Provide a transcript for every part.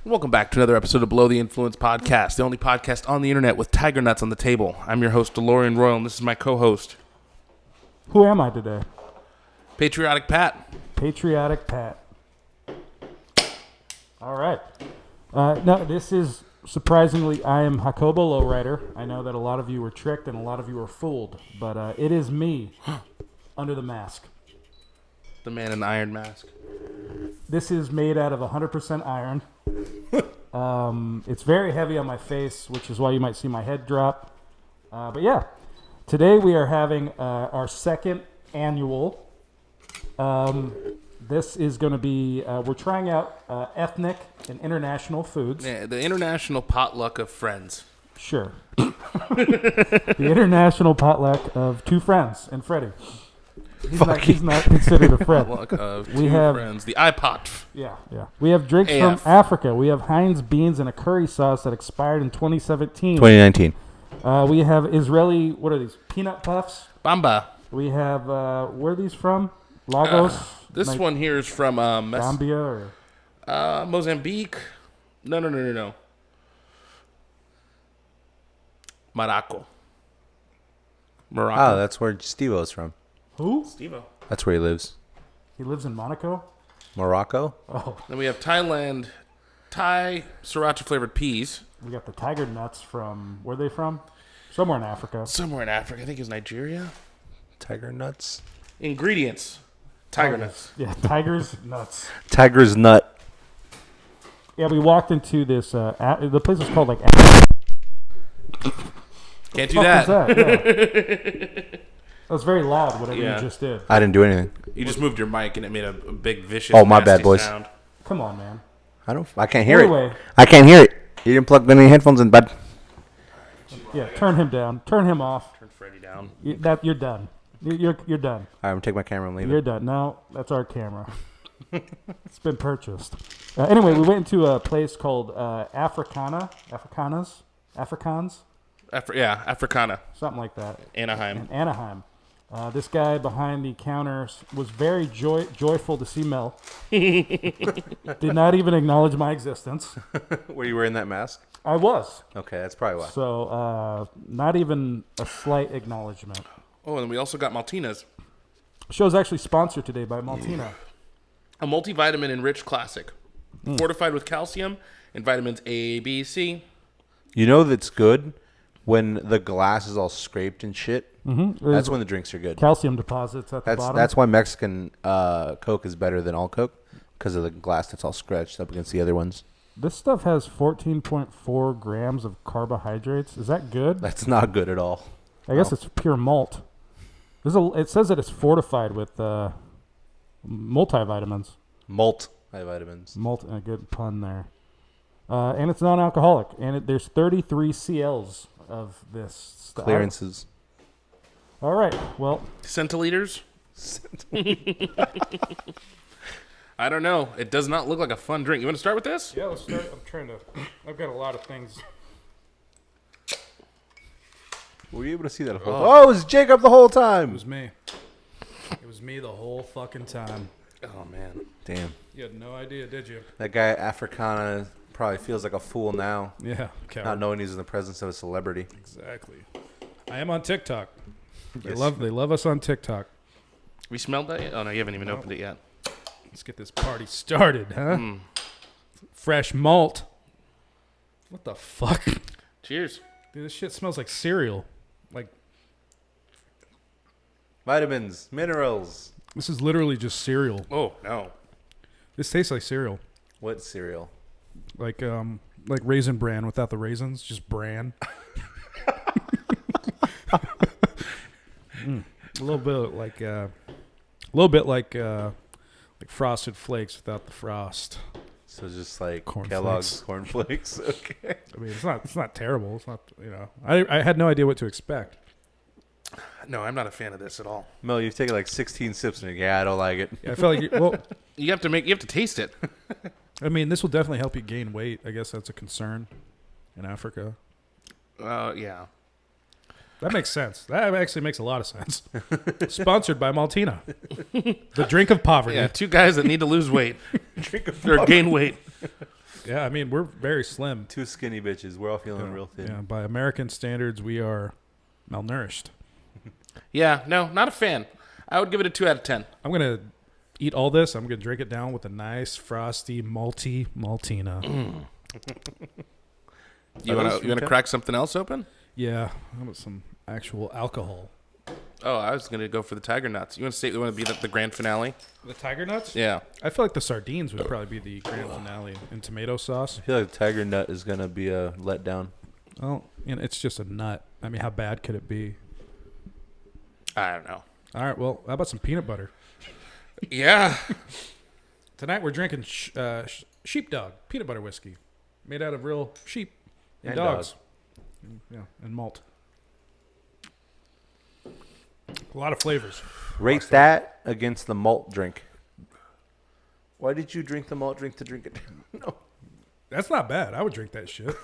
Welcome back to another episode of Below the Influence Podcast, the only podcast on the internet with tiger nuts on the table. I'm your host, DeLorian Royal, and this is my co-host, Who am I today? Patriotic Pat. Patriotic Pat. All right. No, this is, surprisingly, I am Jacobo Lowrider. I know that a lot of you were tricked and a lot of you were fooled, but it is me under the mask. The man in the iron mask. This is made out of 100% iron. It's very heavy on my face, which is why you might see my head drop. But yeah, today we are having our second annual. This is going to be, we're trying out ethnic and international foods. Yeah, the international potluck of friends. Sure. The international potluck of two friends and Freddy. He's not considered a friend. Potluck of two friends. The iPot. Yeah. We have drinks from Africa. We have Heinz beans and a curry sauce that expired in 2017. 2019. We have Israeli, what are these, peanut puffs? Bomba. We have, where are these from? Lagos? This one here is from Gambia or? Mozambique. No. Morocco. Oh, that's where Steve-O's from. Who? Steve-O. That's where he lives. He lives in Monaco? Morocco? Oh. Then we have Thailand, Thai sriracha flavored peas. We got the tiger nuts from, where are they from? Somewhere in Africa. Somewhere in Africa. I think it's Nigeria. Tiger nuts? Ingredients. Tiger nuts. Yeah, tiger's nuts. Tiger's nut. Yeah, we walked into this, the place was called like... Can't do that. What Yeah. That was very loud, whatever you just did. I didn't do anything. You just moved your mic and it made a big, vicious, Oh, my bad, nasty boys. sound. Come on, man. I can't hear Anyway. it. I can't hear it. You didn't plug any headphones in, bud. Yeah, turn him down. Turn him off. Turn Freddy down. You're done. You're done. All right, I'm going to take my camera and leave You're it. done. No, that's our camera. It's been purchased. Anyway, we went into a place called Africana. Africans? Africana. Something like that. Anaheim. In Anaheim. This guy behind the counters was very joyful to see Mel. Did not even acknowledge my existence. Were you wearing that mask? I was. Okay, that's probably why. So, not even a slight acknowledgement. Oh, and we also got Maltina's. Show's actually sponsored today by Maltina. A multivitamin-enriched classic. Fortified with calcium and vitamins A, B, C. You know that's good when the glass is all scraped and shit? Mm-hmm. That's when the drinks are good. Calcium deposits at the bottom. That's why Mexican Coke is better than all Coke, because of the glass that's all scratched up against the other ones. This stuff has 14.4 grams of carbohydrates. Is that good? That's not good at all. I guess it's pure malt. It says that it's fortified with multivitamins. Malt vitamins. Malt, a good pun there. And it's non-alcoholic. And there's 33 CLs of this stuff. Clearances. All right. Well. Centiliters? I don't know. It does not look like a fun drink. You want to start with this? Yeah, let's start. I've got a lot of things. Were you able to see that? Oh, it was Jacob the whole time. It was me. It was me the whole fucking time. Oh, man. Damn. You had no idea, did you? That guy, Africana, probably feels like a fool now. Yeah. Not knowing he's in the presence of a celebrity. Exactly. I am on TikTok. They Yes. love us on TikTok. We smelled that yet? Oh, no, you haven't even opened it yet. Let's get this party started, huh? Fresh malt. What the fuck? Cheers. Dude, this shit smells like cereal. Like, Vitamins, minerals. this is literally just cereal. Oh, no. This tastes like cereal. What cereal? Like Raisin Bran without the raisins, just bran. A little bit like Frosted Flakes without the frost. So just like Corn Kellogg's cornflakes. Okay. I mean, it's not terrible. It's not, I had no idea what to expect. No, I'm not a fan of this at all. Mel, you've taken like 16 sips and I don't like it. Yeah, I feel like You have to taste it. I mean, this will definitely help you gain weight. I guess that's a concern in Africa. Yeah. That makes sense. That actually makes a lot of sense. Sponsored by Maltina, the drink of poverty. Yeah, two guys that need to lose weight or gain weight. Yeah, I mean, we're very slim. 2 skinny bitches. We're all feeling real thin. Yeah, by American standards, we are malnourished. Yeah, no, not a fan. I would give it a 2 out of 10. I'm going to eat all this. I'm going to drink it down with a nice, frosty, malty Maltina. You want to crack something else open? Yeah, I want some actual alcohol. Oh, I was going to go for the tiger nuts. You want to be the grand finale? The tiger nuts? Yeah. I feel like the sardines would probably be the grand finale in tomato sauce. I feel like tiger nut is going to be a letdown. Well, it's just a nut. I mean, how bad could it be? I don't know. All right, well, how about some peanut butter? Yeah. Tonight we're drinking sheepdog peanut butter whiskey made out of real sheep and And dogs. Yeah, and malt. A lot of flavors. Rate that against the malt drink. Why did you drink the malt drink to drink it? No. That's not bad. I would drink that shit.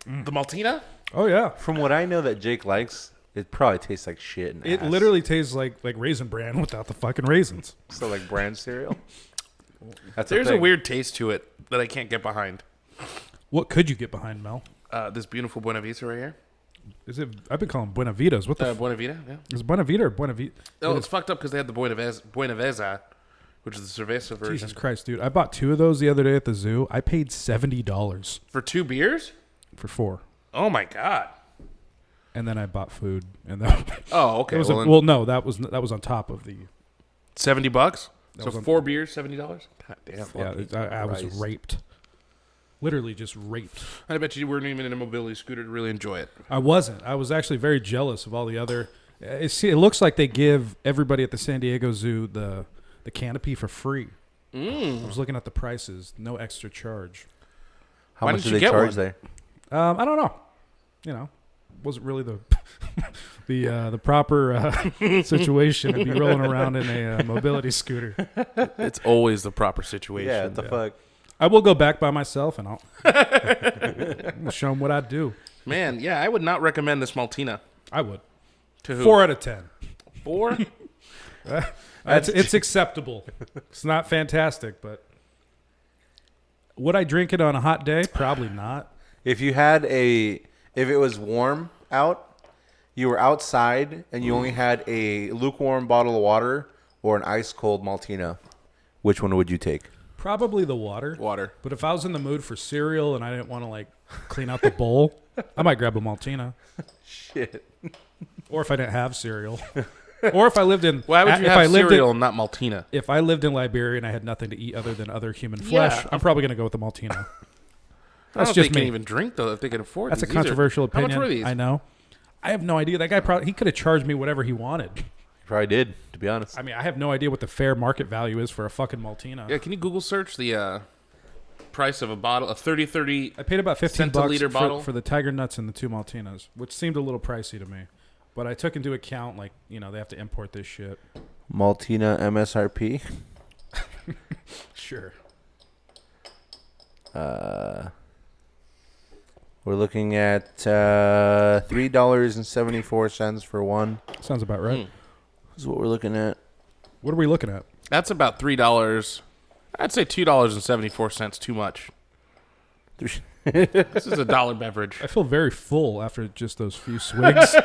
The Maltina? Oh, yeah. From what I know that Jake likes, it probably tastes like shit. And It ass. literally tastes like Raisin Bran without the fucking raisins. So like brand cereal. That's There's a thing. weird taste to it that I can't get behind. What could you get behind, Mel? This beautiful Buena Vista right here. Is it? I've been calling Buena Vitas. What the? Buena Vita, yeah. Is it Buena Vita or Buena Vita? Oh, it's fucked up because they had the Buena Vesa, which is the cerveza version. Jesus Christ, dude! I bought 2 of those the other day at the zoo. I paid $70 For 2 beers? for 4, Oh, my God. and then I bought food, and then Oh, okay. it was Well, then no, that was on top of the. $70? That So was on- 4 beers, $70? God damn. Yeah, I was Christ. raped. Literally just raped. I bet you weren't even in a mobility scooter to really enjoy it. I wasn't. I was actually very jealous of all the other. It looks like they give everybody at the San Diego Zoo the canopy for free. I was looking at the prices, no extra charge. How Why much didn't do you they get charge one? I don't know. Wasn't really the the proper situation to be rolling around in a mobility scooter. It's always the proper situation. Yeah, what the fuck? I will go back by myself and I'll show them what I do. Man, yeah, I would not recommend this Maltina. I would. To who? 4 out of 10. 4? It's acceptable. It's not fantastic, but would I drink it on a hot day? Probably not. If it was warm out, you were outside and you only had a lukewarm bottle of water or an ice cold Maltina, which one would you take? Probably the water. Water. But if I was in the mood for cereal and I didn't want to clean out the bowl, I might grab a Maltina. Shit. Or if I didn't have cereal. Or if I lived in Why would you if have I lived cereal and not Maltina? if I lived in Liberia and I had nothing to eat other than other human flesh, Yeah. I'm probably going to go with the Maltina. I don't That's know if just they can me. even drink, though, if they can afford That's a these. These are- controversial opinion. How much were these? I know. I have no idea. That guy he could have charged me whatever he wanted. Probably did, to be honest. I mean, I have no idea what the fair market value is for a fucking Maltina. Yeah, can you Google search the price of a bottle, a 30 I paid about $15 centiliter bottle? for the Tiger Nuts and the 2 Maltinas, which seemed a little pricey to me. But I took into account, they have to import this shit. Maltina MSRP. Sure. We're looking at $3.74 for one. Sounds about right. This is what we're looking at. What are we looking at? That's about $3. I'd say $2.74 too much. This is a dollar beverage. I feel very full after just those few swigs.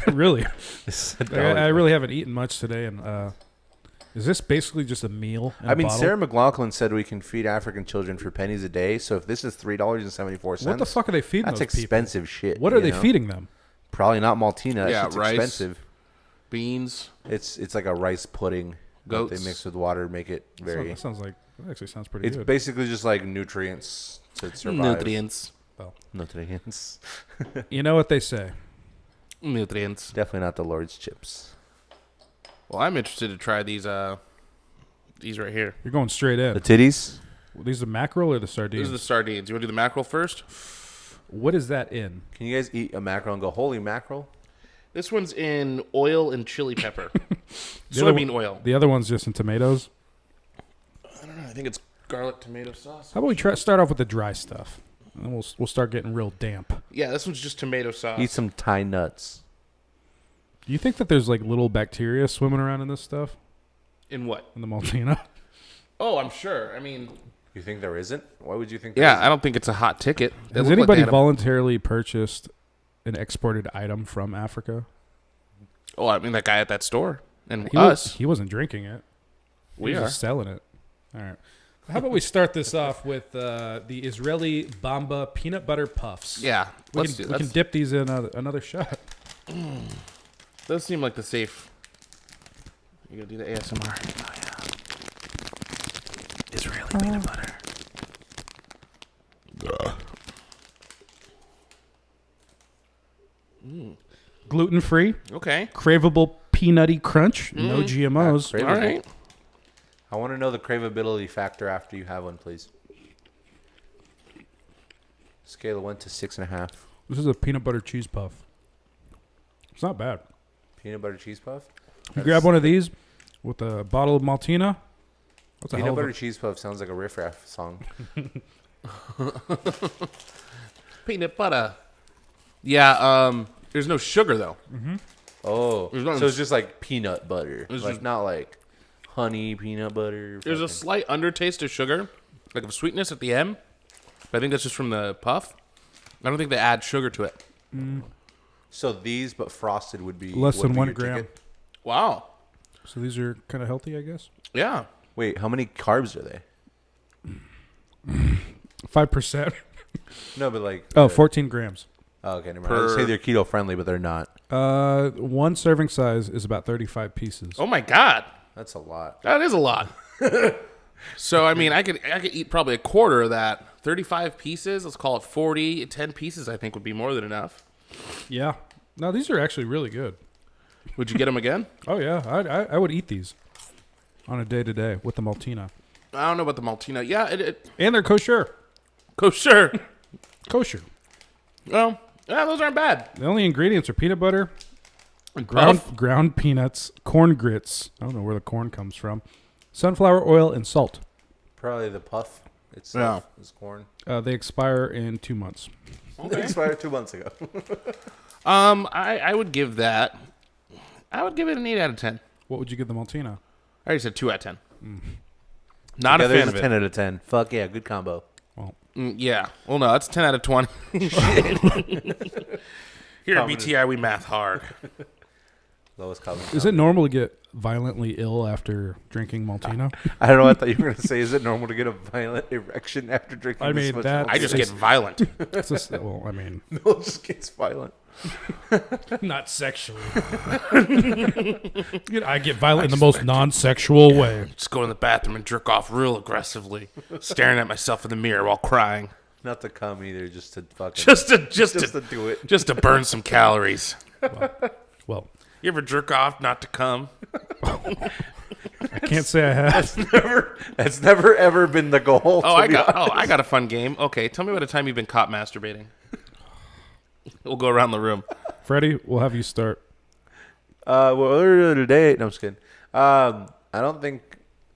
Really. I really haven't eaten much today. And is this basically just a meal in a bottle? Sarah McLaughlin said we can feed African children for pennies a day. So if this is $3.74, What the fuck are they feeding that's those people? expensive shit. What are you they know? feeding them? Probably not Maltina. Yeah, It's rice. expensive. Beans. It's like a rice pudding. that Goats. They mix with water, make it very. That actually sounds pretty It's good. basically just like nutrients to survive. Nutrients. Nutrients. You know what they say. Nutrients. Definitely not the Lord's chips. Well, I'm interested to try these right here. You're going straight in. The titties. These are mackerel or the These sardines? are the sardines. You want to do the mackerel first? What is that in? Can you guys eat a mackerel and go, holy mackerel? This one's in oil and chili pepper. The other Soybean oil. The other one's just in tomatoes. I don't know. I think it's garlic tomato sauce. How about we start off with the dry stuff, and then we'll start getting real damp. Yeah, this one's just tomato sauce. Eat some Thai nuts. Do you think that there's little bacteria swimming around in this stuff In what? in the Maltina? Oh, I'm sure. I mean, You think there isn't? Why would you think? Yeah, I don't think it's a hot ticket. It Has looked like anybody they had a- voluntarily purchased an exported item from Africa? Oh, I mean that guy at that store and He wasn't drinking it. We He was are. just selling it. All right. How about we start this off with the Israeli Bomba peanut butter puffs? Yeah, We let's can, do. we can dip these in another shot. Does seem like the safe. You gotta do the ASMR. Oh yeah. Israeli peanut butter. Gluten free, Okay. craveable peanutty crunch, no GMOs. Great. All right. I want to know the craveability factor after you have one, please. Scale of 1 to 6.5. This is a peanut butter cheese puff. It's not bad. Peanut butter cheese puff. You grab one of these with a bottle of Maltina. What's a hell Peanut of a- butter cheese puff sounds like a riff raff song. Peanut butter. Yeah. There's no sugar though. Oh, There's not- so it's just like peanut butter, It's like just- not like honey peanut butter. There's a fucking- slight undertaste of sugar, like of sweetness at the end. But I think that's just from the puff. I don't think they add sugar to it. So these, but frosted, would be Less would than be 1 your gram. ticket? Wow. So these are kind of healthy, I guess. Yeah. Wait, how many carbs are they? 5%. No, but like Oh, 14 grams. Oh, okay, never mind. I would say they're keto friendly, but they're not. One serving size is about 35 pieces. Oh my God. That's a lot. That is a lot. So I mean, I could eat probably a quarter of that. 35 pieces. Let's call it 40. 10 pieces, I think, would be more than enough. Yeah. No, these are actually really good. Would you get them again? Oh, yeah. I would eat these on a day-to-day with the Maltina. I don't know about the Maltina. Yeah, it And they're kosher. kosher. Kosher. Well, yeah, those aren't bad. The only ingredients are peanut butter, And ground peanuts, corn grits. I don't know where the corn comes from. Sunflower oil and salt. Probably the puff itself is corn. They expire in 2 months. They expired 2 months ago. I would give that. I would give it an 8 out of 10. What would you give the Maltina? I already said 2 out of 10. Not Yeah, a there's fan a of it. 10 out of 10. Fuck yeah, good combo. Well, Yeah. Well, no, it's 10 out of 20. Shit. Here at BTI, we math hard. Lowest common. is it normal to get violently ill after drinking Maltina? I don't know. I thought you were going to say, is it normal to get a violent erection after drinking I this mean, much that- milk? I just get violent. It's just, well, I mean, No, it just gets violent. not sexually. I get violent in the most non-sexual way. Just go in the bathroom and jerk off real aggressively, staring at myself in the mirror while crying. Not to come either, just to fucking. Just to do it. just to burn some calories. Well, You ever jerk off not to come? I can't say I have. That's never ever been the goal. I got a fun game. Okay, tell me about a time you've been caught masturbating. We'll go around the room. Freddie, we'll have you start. Well, earlier today. No, I'm just kidding. I don't think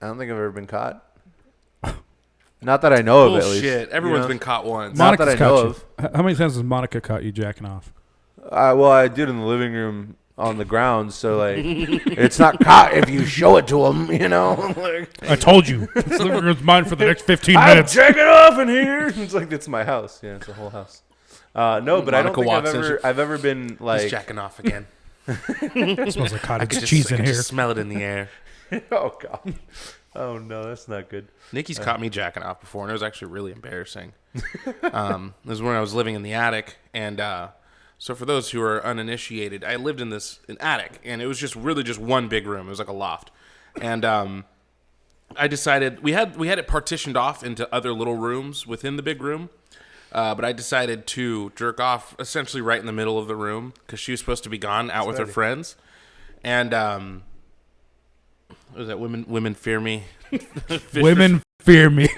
I've ever been caught. Not that I know of, at least. Bullshit. Everyone's been caught once. Not that Monica's I know caught of. you. How many times has Monica caught you jacking off? Well, I did in the living room on the ground, so like, it's not caught if you show it to them, you know. Like, I told you. This living room's mine for the next 15 I'm minutes. jacking off in here. It's like it's my house. Yeah, it's a whole house. No, but I don't Monica think walks in, I've ever been He's like. jacking off again. It smells like I cottage could cheese in here. just smell it in the air. Oh god. Oh no, that's not good. Nikki's caught me jacking off before, and it was actually really embarrassing. It was when I was living in the attic, and so for those who are uninitiated, I lived in an attic, and it was just one big room. It was like a loft, and I decided we had it partitioned off into other little rooms within the big room. But I decided to jerk off essentially right in the middle of the room because she was supposed to be gone out with her friends, and what was that? Women fear me. Women fear me.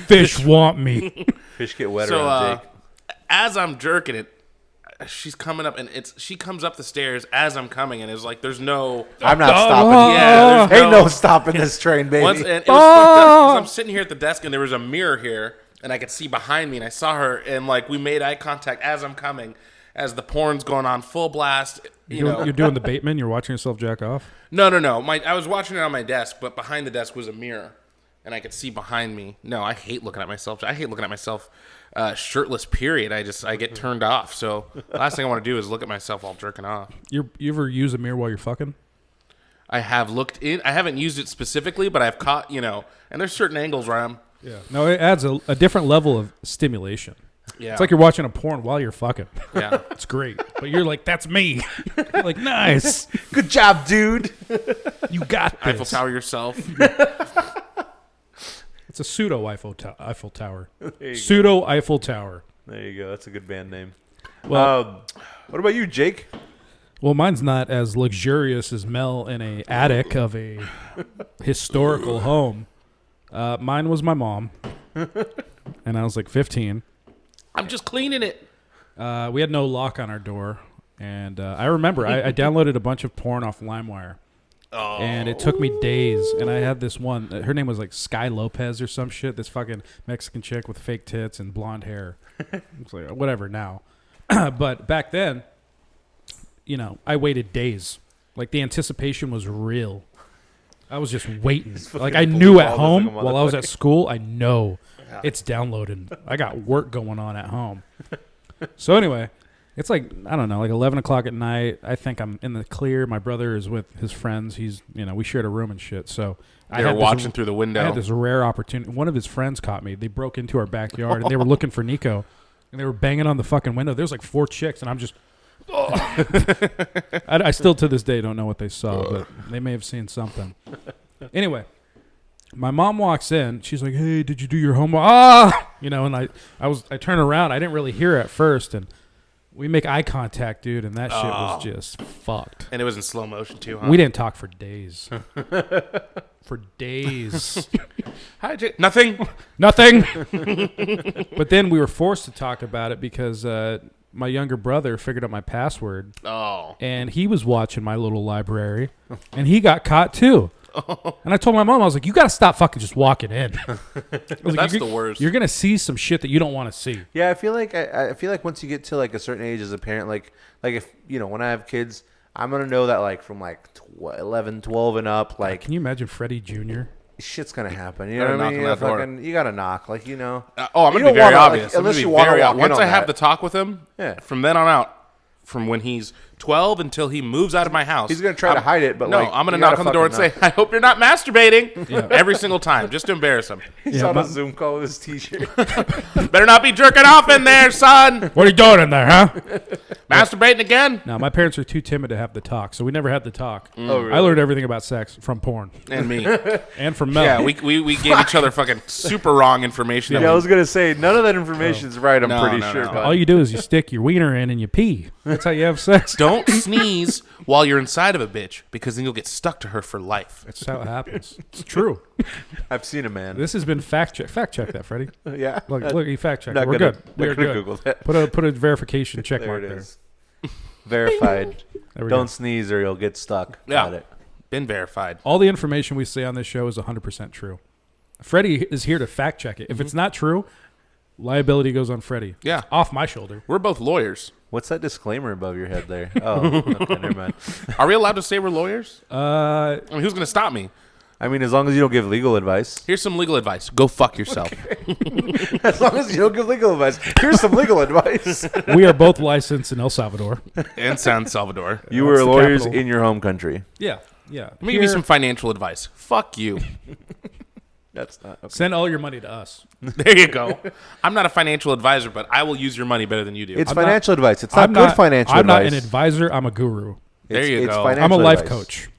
Fish want me. Fish get wetter So on Jake. as I'm jerking it, she's coming up, and she comes up the stairs as I'm coming, and it's like there's no. I'm not stopping. Yeah, there's Ain't no stopping this train, baby. Once, and it was fucked up 'cause I'm sitting here at the desk, and there was a mirror here, and I could see behind me, and I saw her, and like we made eye contact as I'm coming, as the porn's going on full blast. You're doing the Bateman. You're watching yourself jack off. No. I was watching it on my desk, but behind the desk was a mirror, and I could see behind me. No, I hate looking at myself. I hate looking at myself shirtless, period. I get turned off. So the last thing I want to do is look at myself while jerking off. You ever use a mirror while you're fucking? I have looked in. I haven't used it specifically, but I've caught, and there's certain angles where I'm. Yeah. No, it adds a different level of stimulation. Yeah. It's like you're watching a porn while you're fucking. Yeah. It's great. But you're like, that's me. You're like, nice. Good job, dude. You got this. Eiffel Tower yourself. It's a pseudo Eiffel Tower. Pseudo Eiffel Tower. There you go. That's a good band name. Well, what about you, Jake? Well, mine's not as luxurious as Mel in a attic of a historical home. Mine was my mom, and I was like 15. I'm just cleaning it. We had no lock on our door, and I remember I downloaded a bunch of porn off LimeWire. Oh. And it took me days, and I had this one. Her name was like Sky Lopez or some shit. This fucking Mexican chick with fake tits and blonde hair. It's like whatever now, but back then, I waited days. Like the anticipation was real. I was just waiting. Like I knew at home while I was at school. I know it's downloaded. I got work going on at home. So anyway. It's like, I don't know, like 11 o'clock at night. I think I'm in the clear. My brother is with his friends. He's, we shared a room and shit. So they were watching through the window. I had this rare opportunity. One of his friends caught me. They broke into our backyard and they were looking for Nico. And they were banging on the fucking window. There was like 4 chicks and I'm just, I still to this day don't know what they saw, but they may have seen something. Anyway, my mom walks in. She's like, hey, did you do your homework? And I turned around. I didn't really hear her at first. And we make eye contact, dude, and that shit was just fucked. And it was in slow motion, too, huh? We didn't talk for days. For days. Hi, Jake. Nothing. But then we were forced to talk about it because my younger brother figured out my password. Oh. And he was watching my little library, and he got caught, too. And I told my mom, I was like, you got to stop fucking just walking in. That's the worst. You're going to see some shit that you don't want to see. Yeah, I feel like once you get to like a certain age as a parent, like if, when I have kids, I'm going to know that like from like 11, 12 and up, like. Can you imagine Shreddy Jr.? Shit's going to happen. You know what I mean? You got to knock, like, I'm going to be very obvious. Unless you want to walk in once on I have that. the talk with him, from then on out, from when he's 12 until he moves out of my house. He's going to try to hide it, but no, I'm going to knock on the door and say, I hope you're not masturbating every single time, just to embarrass him. He's on a Zoom call with his t-shirt. Better not be jerking off in there, son. What are you doing in there, huh? Masturbating again? No, my parents are too timid to have the talk, so we never had the talk. Oh, really? I learned everything about sex from porn. And me. And from Mel. Yeah, we gave each other fucking super wrong information. I was going to say, none of that information's right, I'm pretty sure. No. But All you do is you stick your wiener in and you pee. That's how you have sex. Don't sneeze while you're inside of a bitch, because then you'll get stuck to her for life. That's how it happens. It's true. I've seen a man. This has been fact check. Fact check that, Freddie. Yeah. Look, he fact checked. Not We're gonna- good. not We're gonna good. Google that. Put a verification check There mark it there. is. Verified. There we Don't go. sneeze or you'll get stuck. Yeah. Got it. Been verified. All the information we say on this show is 100% true. Freddie is here to fact check it. If it's not true, liability goes on Freddie. Yeah. Off my shoulder. We're both lawyers. What's that disclaimer above your head there? Oh, okay, never mind. Are we allowed to say we're lawyers? Uh, I mean, who's going to stop me? I mean, as long as you don't give legal advice. Here's some legal advice. Go fuck yourself. As long as you don't give legal advice. Here's some legal advice. we are both licensed in El Salvador. And San Salvador. You That's were the lawyers capital. in your home country. Yeah. Let me give you some financial advice. Fuck you. That's not okay. Send all your money to us. There you go. I'm not a financial advisor, but I will use your money better than you do. It's I'm financial advice. It's not good financial I'm advice. not an advisor. I'm a guru. There you go. financial I'm a life advice. coach.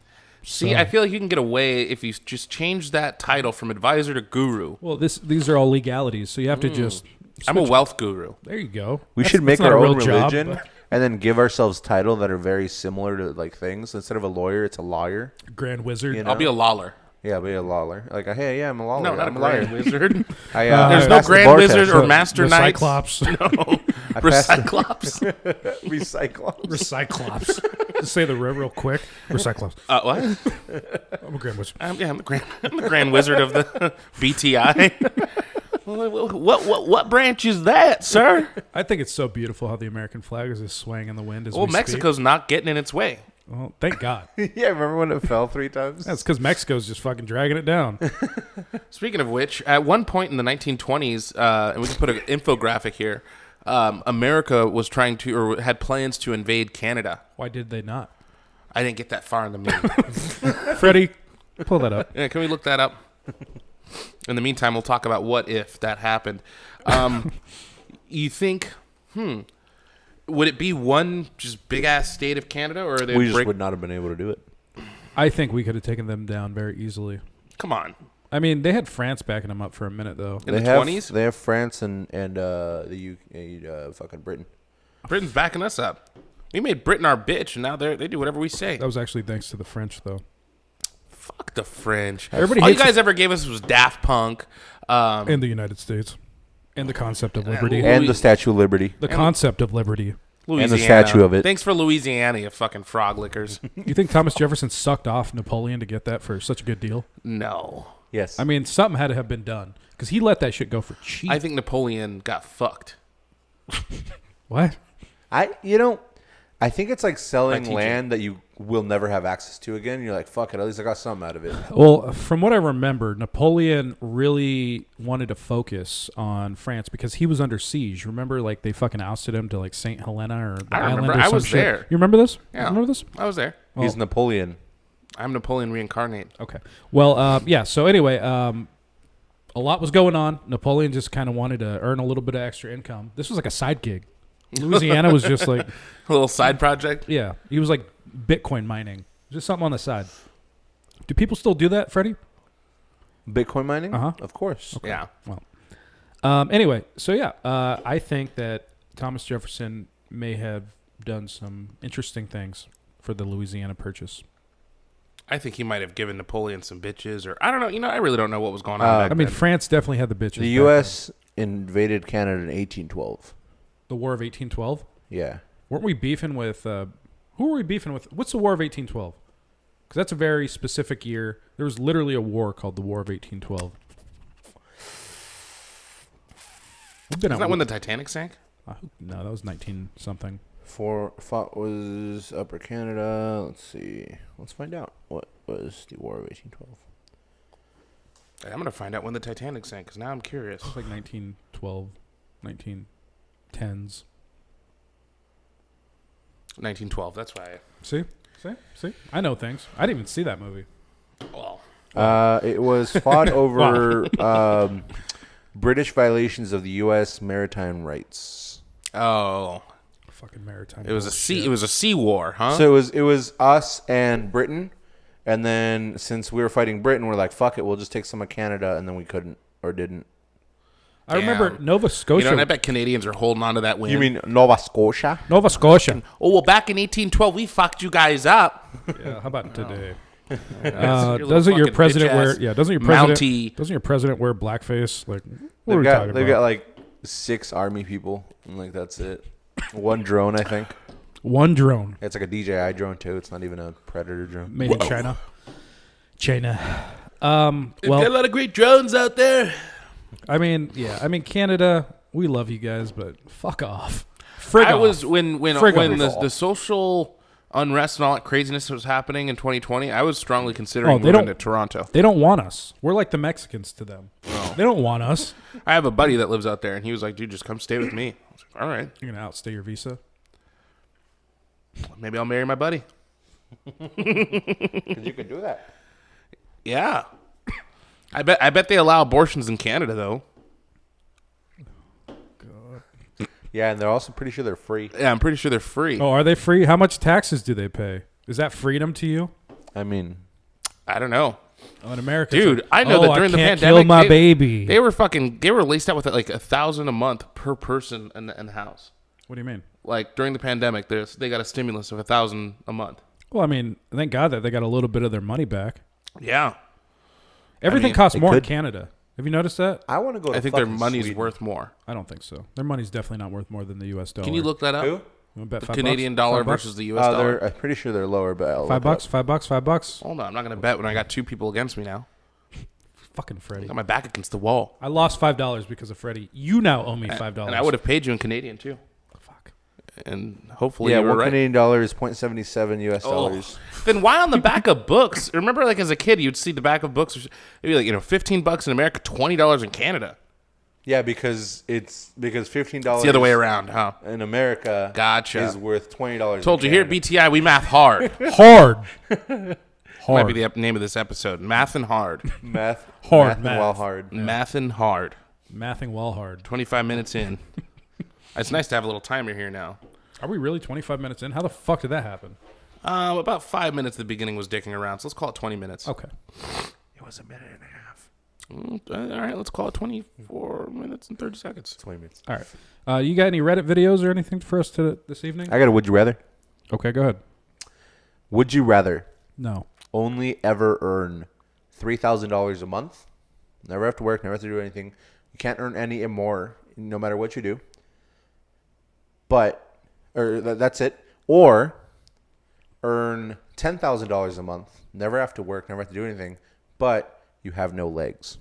See, I feel like you can get away if you just change that title from advisor to guru. Well, these are all legalities, so you have to just. I'm a wealth guru. There you go. We That's- should make that's not our a own real job, religion but- and then give ourselves titles that are very similar to like things. Instead of a lawyer, it's a lawyer. Grand Wizard. You know? I'll be a lawler. Yeah, be a lawyer. Like, hey, yeah, I'm a lawyer. No, not I'm a liar. grand wizard. I, There's no passed the grand bar wizard test. or master knight. Recyclops. No. I passed the- Recyclops. Recyclops. Recyclops. Just say the real quick. Recyclops. What? I'm a Grand Wizard. I'm the grand wizard of the BTI. What branch is that, sir? I think it's so beautiful how the American flag is just swaying in the wind as Well, we Mexico's not getting in its way. Well, thank God. Yeah, remember when it fell 3 times? That's because Mexico's just fucking dragging it down. Speaking of which, at one point in the 1920s, and we can put an infographic here, America was trying to, or had plans to invade Canada. Why did they not? I didn't get that far in the movie. Freddie, pull that up. Yeah, can we look that up? In the meantime, we'll talk about what if that happened. You think, would it be one just big-ass state of Canada, or are they We just would not have been able to do it. I think we could have taken them down very easily. Come on. I mean, they had France backing them up for a minute, though. In the 20s? They have France and the UK, fucking Britain. Britain's backing us up. We made Britain our bitch, and now they do whatever we say. That was actually thanks to the French, though. Fuck the French. Everybody All you hates guys ever gave us was Daft Punk. In the United States. And the concept of liberty. And the Statue of Liberty. The concept of liberty. Louisiana. And the statue of it. Thanks for Louisiana, you fucking frog lickers. You think Thomas Jefferson sucked off Napoleon to get that for such a good deal? No. Yes. I mean, something had to have been done. Because he let that shit go for cheap. I think Napoleon got fucked. What? I think it's like selling teaching. land that you will never have access to again. You're like, fuck it, at least I got something out of it. Well, from what I remember, Napoleon really wanted to focus on France because he was under siege. Remember, like, they fucking ousted him to, like, St. Helena or the I island remember. or I some was shit. there. You remember this? Yeah. You remember this? I was there. He's Napoleon. I'm Napoleon reincarnate. Okay. Well, yeah, so anyway, a lot was going on. Napoleon just kind of wanted to earn a little bit of extra income. This was like a side gig. Louisiana was just like... A little side project. Yeah, he was like Bitcoin mining. Just something on the side. Do people still do that, Freddie? Bitcoin mining? Uh-huh. Of course. Okay. Yeah. Well, anyway, so yeah, I think that Thomas Jefferson may have done some interesting things for the Louisiana Purchase. I think he might have given Napoleon some bitches, or I don't know. You know, I really don't know what was going on back I mean, then. France definitely had the bitches. The back U.S. invaded Canada in 1812. then. The War of 1812. Yeah. Weren't we beefing with? Who were we beefing with? What's the War of 1812? Because that's a very specific year. There was literally a war called the War of 1812. Isn't that when the Titanic sank? No, that was 19 something. Fought was Upper Canada. Let's see. Let's find out. What was the War of 1812? I'm gonna find out when the Titanic sank because now I'm curious. It's like 1912, 1910s. 1912. That's why. See? I know things. I didn't even see that movie. Well, It was fought over British violations of the U.S. maritime rights. oh, Fucking maritime. it was a bullshit. sea. It was a sea war, huh? So it was us and Britain, and then since we were fighting Britain, we're like, fuck it, we'll just take some of Canada, and then we couldn't or didn't. I remember Damn. Nova Scotia. You know, and I bet Canadians are holding on to that win. You mean Nova Scotia? Nova Scotia. Oh well, back in 1812, we fucked you guys up. Yeah, how about today? Your little Doesn't your fucking president wear? bitch-ass Yeah, doesn't your president? Mountie. Doesn't your president wear blackface? Like, what are They've we got talking they've about? got like 6 army people, and like that's it. One drone, I think. One drone It's like a DJI drone too. It's not even a Predator drone. made in China. China. We've got a lot of great drones out there. I mean, yeah. I mean, Canada. We love you guys, but fuck off. Frig I off. was when Frig off. the social unrest and all that craziness was happening in 2020. I was strongly considering they moving don't- to Toronto. They don't want us. We're like the Mexicans to them. They don't want us. I have a buddy that lives out there, and he was like, "Dude, just come stay with me." I was like, "All right, You're gonna outstay your visa. maybe I'll marry my buddy." Because you could do that. Yeah, I bet they allow abortions in Canada though. Yeah, and they're also pretty sure they're free. Yeah, I'm pretty sure they're free. Oh, are they free? How much taxes do they pay? Is that freedom to you? I mean, I don't know. Oh, in America, Dude, it's I know that during the can't pandemic, kill my baby. They were laced out with like $1,000 a month per person in the house. What do you mean? Like during the pandemic, they got a stimulus of $1,000 a month. Well, I mean, thank God that they got a little bit of their money back. Yeah, Everything mean, costs they more in could. Canada. Have you noticed that? I want to go to I think their fucking money's Sweden. worth more. I don't think so. Their money's definitely not worth more than the U.S. dollar. Can you look that up? Who? You wanna bet The $5? Canadian dollar $5? versus the U.S. dollar. I'm pretty sure they're lower, but I'll $5? look it up. $5? Hold on, I'm not gonna bet when I got 2 people against me now. Fucking Freddie. I got my back against the wall, I lost $5 because of Freddie. You now owe me $5. and I would have paid you in Canadian too. Fuck. and hopefully Yeah, you were one right. Canadian dollar is 0.77 US dollars. Then why on the back of books? Remember, like as a kid, you'd see the back of books. It'd be like $15 in America, $20 in Canada. Yeah, because $15 It's the other way around, huh? in America Gotcha. is worth $20. Told in you here, Canada. BTI, we math hard. Hard. Might be the name of this episode. Math and hard. Math. Hard Math and math. well hard. Math and hard. Mathing well hard. 25 minutes in. It's nice to have a little timer here now. Are we really 25 minutes in? How the fuck did that happen? About 5 minutes at the beginning was dicking around, so let's call it 20 minutes. Okay. It was a minute and a half. All right, let's call it 24 minutes and 30 seconds. 20 minutes. All right. You got any Reddit videos or anything for us this evening? I got a would you rather. Okay, go ahead. Would you rather No. only ever earn $3,000 a month? Never have to work, never have to do anything. You can't earn any more no matter what you do. That's it. Or earn $10,000 a month, never have to work, never have to do anything, but you have no legs.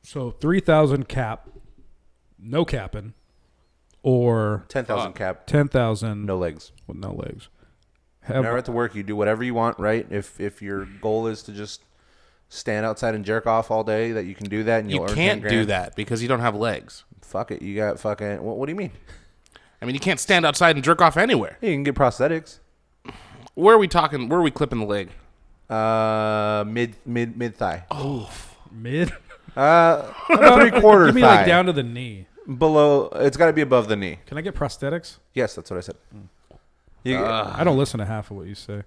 So 3,000 cap, no capping, or 10,000 cap, 10,000 no legs. with no legs. Never have to work. You do whatever you want, right? If your goal is to just stand outside and jerk off all day, that you can do that, and you'll You earn can't 10 do grand. that because you don't have legs. Fuck it. You got fucking. What do you mean? I mean, you can't stand outside and jerk off anywhere. You can get prosthetics. Where are we talking? Where are we clipping the leg? Mid thigh. Oh, Mid? 3/4 Give me thigh. like down to the knee. Below. It's got to be above the knee. Can I get prosthetics? Yes, that's what I said. I don't listen to half of what you say.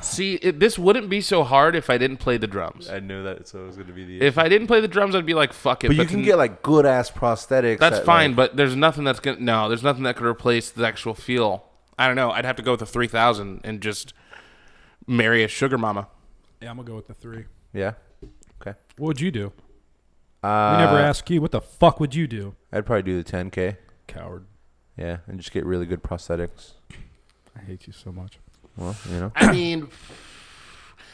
see, this wouldn't be so hard if I didn't play the drums. I knew that, so it was going to be the. If I didn't play the drums, I'd be like, fuck it. But you can get like good ass prosthetics. That's that, fine, like- but there's nothing that's gonna. No, there's nothing that could replace the actual feel. I don't know. I'd have to go with the 3,000 and just marry a sugar mama. Yeah, I'm going to go with the 3. Yeah. Okay. What would you do? We never asked you. What the fuck would you do? I'd probably do the 10K. Coward. Yeah, and just get really good prosthetics. I hate you so much. Well, you know. I mean,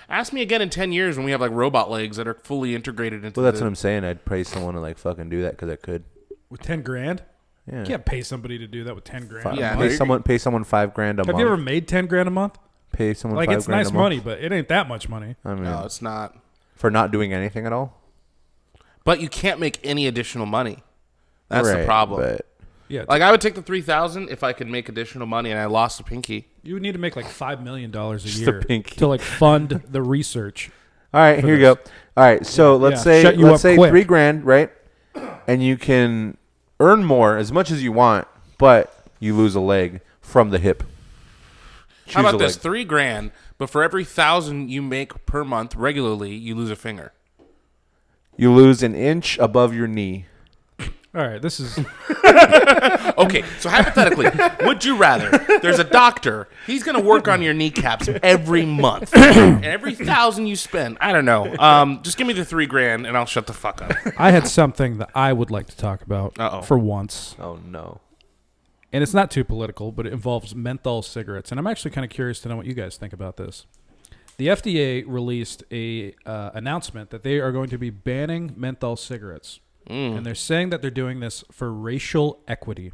ask me again in 10 years when we have like robot legs that are fully integrated into. Well, that's what I'm saying. I'd pay someone to like fucking do that because I could. With 10 grand? Yeah. You can't pay somebody to do that with 10 grand. Fi- Yeah, a month. pay someone $5 grand a month. Have you ever made 10 grand a month? Pay someone Like, $5 it's grand nice a month? money, but it ain't that much money. I mean, No, it's not. for not doing anything at all. But you can't make any additional money. That's the Right, problem. But Yeah, Like I would take the 3,000 if I could make additional money and I lost a pinky. you would need to make like $5 million a Just year a pinky. to like fund the research. all right, here you go. All right, so let's say shut you up quick. $3 grand, right? And you can earn more as much as you want, but you lose a leg from the hip. How Choose about a this? leg. $3,000, but for every 1,000 you make per month regularly, you lose a finger. You lose an inch above your knee. All right, this is Okay, so hypothetically, would you rather? There's a doctor. He's going to work on your kneecaps every month. And every 1,000 you spend, I don't know. Just give me the $3,000 and I'll shut the fuck up. I had something that I would like to talk about Uh-oh. for once. Oh no. And it's not too political, but it involves menthol cigarettes. And I'm actually kind of curious to know what you guys think about this. The FDA released a announcement that they are going to be banning menthol cigarettes. And they're saying that they're doing this for racial equity.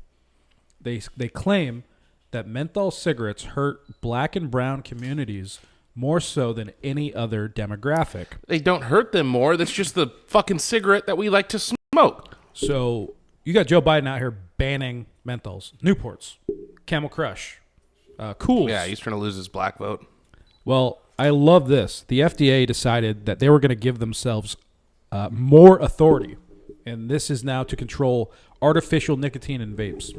They claim that menthol cigarettes hurt black and brown communities more so than any other demographic. They don't hurt them more. That's just the fucking cigarette that we like to smoke. So you got Joe Biden out here banning menthols, Newports, Camel Crush, Cools. Yeah, he's trying to lose his black vote. Well, I love this. The FDA decided that they were going to give themselves more authority, and this is now to control artificial nicotine in vapes.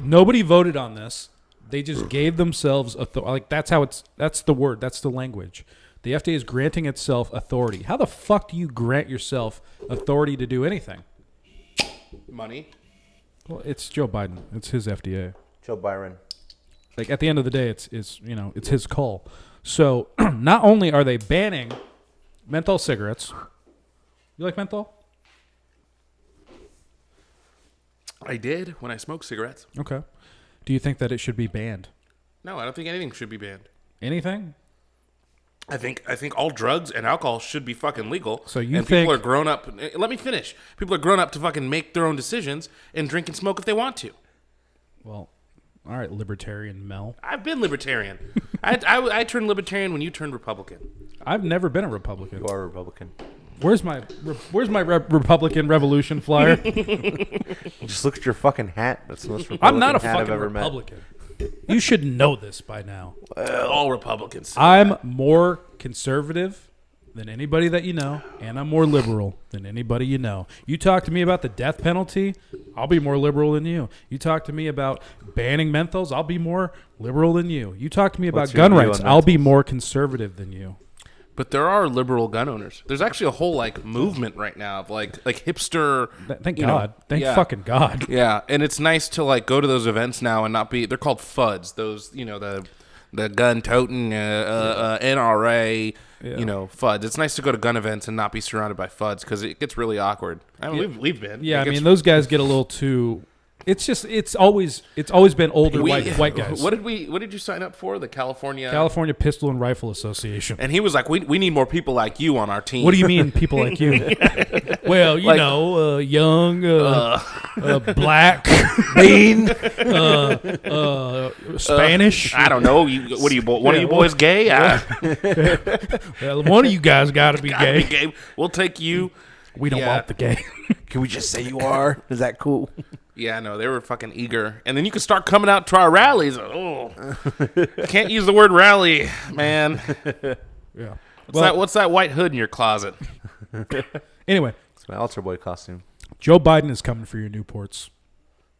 Nobody voted on this. They just gave themselves authority. Like that's the word. That's the language. The FDA is granting itself authority. How the fuck do you grant yourself authority to do anything? Money. Well, it's Joe Biden. It's his FDA. Joe Byron. Like at the end of the day, it's his call. So not only are they banning menthol cigarettes. You like menthol? I did when I smoked cigarettes. Okay. Do you think that it should be banned? No, I don't think anything should be banned. Anything? I think all drugs and alcohol should be fucking legal. So you and think- people are grown up? Let me finish. People are grown up to fucking make their own decisions and drink and smoke if they want to. Well, all right, libertarian Mel. I've been libertarian. I turned libertarian when you turned Republican. I've never been a Republican. You are a Republican. Where's my Republican Revolution flyer? Just look at your fucking hat. That's the most Republican I'm not a hat I've fucking ever met. Republican. You should know this by now. All Republicans. I'm more conservative than anybody that you know, and I'm more liberal than anybody you know. You talk to me about the death penalty, I'll be more liberal than you. You talk to me about banning menthols, I'll be more liberal than you. You talk to me about What's your gun view rights, on I'll be menthols? more conservative than you. But there are liberal gun owners. There's actually a whole like movement right now of like hipster. Thank you know, God. Thank yeah. fucking God. Yeah, and it's nice to like go to those events now and not be. They're called FUDs. Those the gun toting NRA. Yeah. FUDs. It's nice to go to gun events and not be surrounded by FUDs because it gets really awkward. I mean, we've been. Yeah, It I gets- mean those guys get a little too. It's always been older white guys. What did you sign up for? The California. California Pistol and Rifle Association. And he was like, we need more people like you on our team. What do you mean, people like you? Well, you Like- know, young, black, Bean. Spanish. I don't know. What are you? One of you boys gay? Well, one of you guys got to be Gotta be gay. gay. We'll take you. We don't Yeah. want the gay. Can we just say you are? Is that cool? Yeah, no, they were fucking eager. And then you could start coming out to our rallies. Oh, can't use the word rally, man. Yeah. What's that white hood in your closet? Anyway, It's my altar boy costume. Joe Biden is coming for your Newports.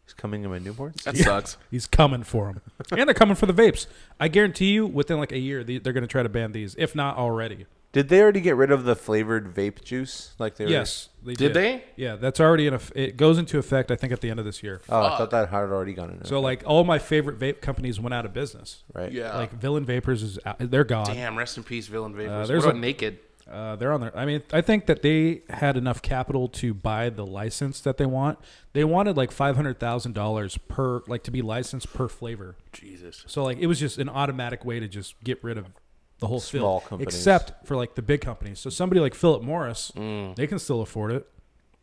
He's coming in my Newports. That sucks. He's coming for them. And they're coming for the vapes. I guarantee you, within like a year, they're going to try to ban these, if not already. Did they already get rid of the flavored vape juice? Like they were? Yes. Did they? Yeah, that's already it goes into effect, I think, at the end of this year. Oh, I thought that had already gone in. So, like, all my favorite vape companies went out of business. right. Yeah. Like, Villain Vapors is out. They're gone. Damn, rest in peace, Villain Vapors. there's What about a- Naked? They're on there. I mean, I think that they had enough capital to buy the license that they want. They wanted like $500,000 per, like, to be licensed per flavor. Jesus. So, like, it was just an automatic way to just get rid of the whole Small field, companies. except for like the big companies. So somebody like Philip Morris, they can still afford it,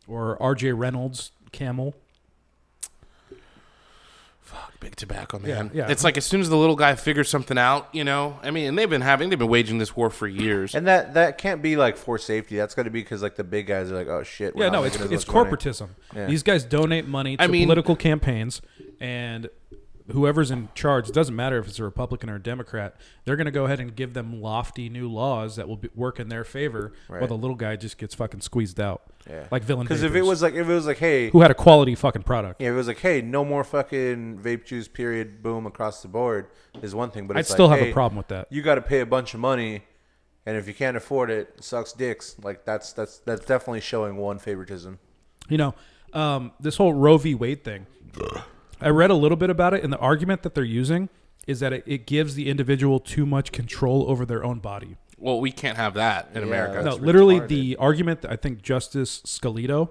or R.J. Reynolds, Camel. Fuck, big tobacco, man. Yeah. It's like as soon as the little guy figures something out, I mean, and they've been waging this war for years. And that can't be like for safety. That's got to be because like the big guys are like, oh shit. we're Yeah, not no, it's making as much money. corporatism. Yeah. These guys donate money to I mean- political campaigns, and whoever's in charge, it doesn't matter if it's a Republican or a Democrat, they're going to go ahead and give them lofty new laws that will work in their favor, while Right. the little guy just gets fucking squeezed out. Yeah. Like Villain Because if it Vapors, was like, hey, who had a quality fucking product. yeah, if it was like, hey, no more fucking vape juice. Period. Boom across the board is one thing, but I'd it's still like, have hey, a problem with that. You got to pay a bunch of money, and if you can't afford it, it sucks dicks. Like that's definitely showing one favoritism. You know, this whole Roe v. Wade thing, I read a little bit about it, and the argument that they're using is that it gives the individual too much control over their own body. Well, we can't have that in Yeah, America. No, That's literally retarded. the argument that I think Justice Scalito,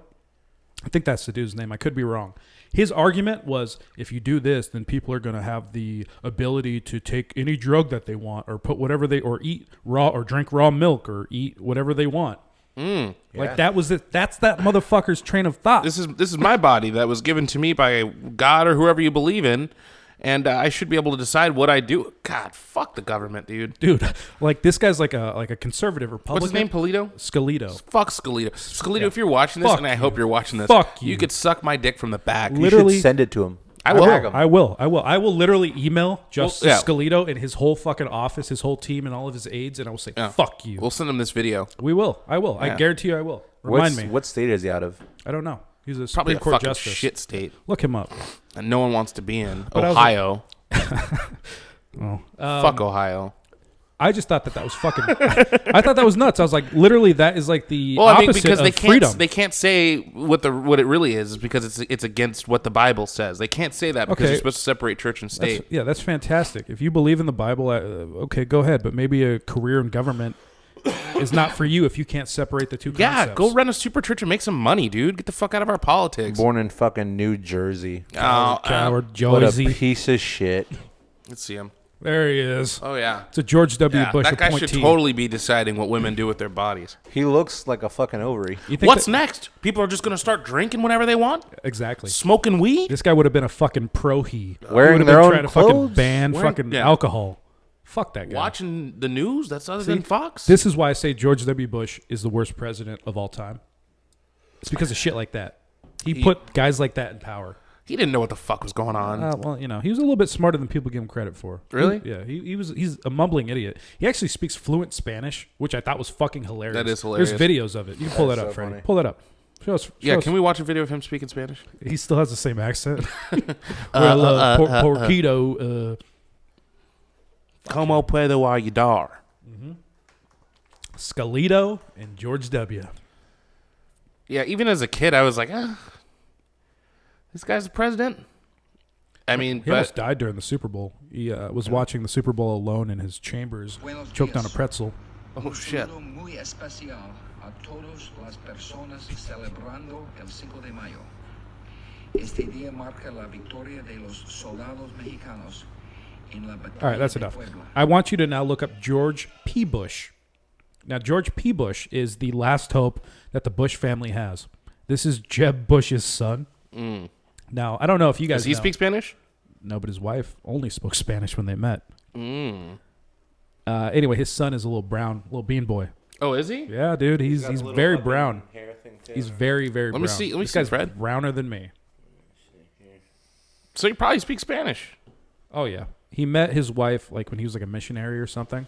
I think that's the dude's name. I could be wrong. His argument was if you do this, then people are going to have the ability to take any drug that they want or put whatever or eat raw or drink raw milk or eat whatever they want. Like Yeah. that was it. That's that motherfucker's train of thought. This is my body that was given to me by God or whoever you believe in, and I should be able to decide what I do. God, fuck the government, dude. Dude, like this guy's like a conservative Republican. What's his name? Polito? Scalito. Fuck Scalito. Scalito, if you're watching this, Fuck and I you. hope you're watching this, Fuck you. you could suck my dick from the back. Literally- You should send it to him. I will. Tag him. I will. I will literally email Justice yeah. Scalito and his whole fucking office, his whole team, and all of his aides, and I will say, Yeah. fuck you. We'll send him this video. We will. I will. I Yeah. guarantee you I will. Remind me. What state is he out of? I don't know. He's a Probably Supreme a Court fucking justice. shit state, Look him up. and no one wants to be in But I was Ohio. Oh. Fuck Ohio. I just thought that was fucking. I thought that was nuts. I was like, literally, that is like the Well, I mean, opposite because of they freedom. can't say what it really is because it's against what the Bible says. They can't say that because Okay. you're supposed to separate church and state. That's fantastic. If you believe in the Bible, okay, go ahead. But maybe a career in government is not for you if you can't separate the two Yeah, concepts. go run a super church and make some money, dude. Get the fuck out of our politics. Born in fucking New Jersey. Oh, Coward, What a Josie. piece of shit. let's see him. There he is. Oh yeah. It's a George W. Bush that guy appointee. should totally be deciding what women do with their bodies. He looks like a fucking ovary. You think What's that- next? People are just gonna start drinking whenever they want, Exactly. smoking weed. This guy would have been a fucking pro-he. Wearing He would their have own been trying to fucking clothes? ban Wearing- fucking yeah. alcohol. Fuck that guy. Watching the news. That's other than Fox. This is why I say George W. Bush is the worst president of all time. It's because of shit like that. He put guys like that in power. He didn't know what the fuck was going on. Well, you know, he was a little bit smarter than people give him credit for. Really? Yeah. He's a mumbling idiot. He actually speaks fluent Spanish, which I thought was fucking hilarious. That is hilarious. There's videos of it. You can pull that That's up, so Freddie. funny. Pull that up. Show us. Yeah, can we watch a video of him speaking Spanish? He still has the same accent. Porquito. Como puedo ayudar? Scalito and George W. Yeah, even as a kid, I was like, this guy's the president. I mean, He almost died during the Super Bowl. He was watching the Super Bowl alone in his chambers, choked on a pretzel. oh shit. Muy especial a todas las personas celebrando el 5 de mayo. Este día marca la victoria de los soldados mexicanos en la batalla All right, that's de enough. Puebla. I want you to now look up George P. Bush. Now, George P. Bush is the last hope that the Bush family has. This is Jeb Bush's son. Now, I don't know if you guys Does he know. speak Spanish? No, but his wife only spoke Spanish when they met. Anyway, his son is a little brown, little bean boy. Oh, is he? Yeah, dude, he's very brown. He's very, very Let brown. me see- let me this see, guy's Fred. browner than me. So he probably speaks Spanish. Oh, yeah. He met his wife like when he was like a missionary or something.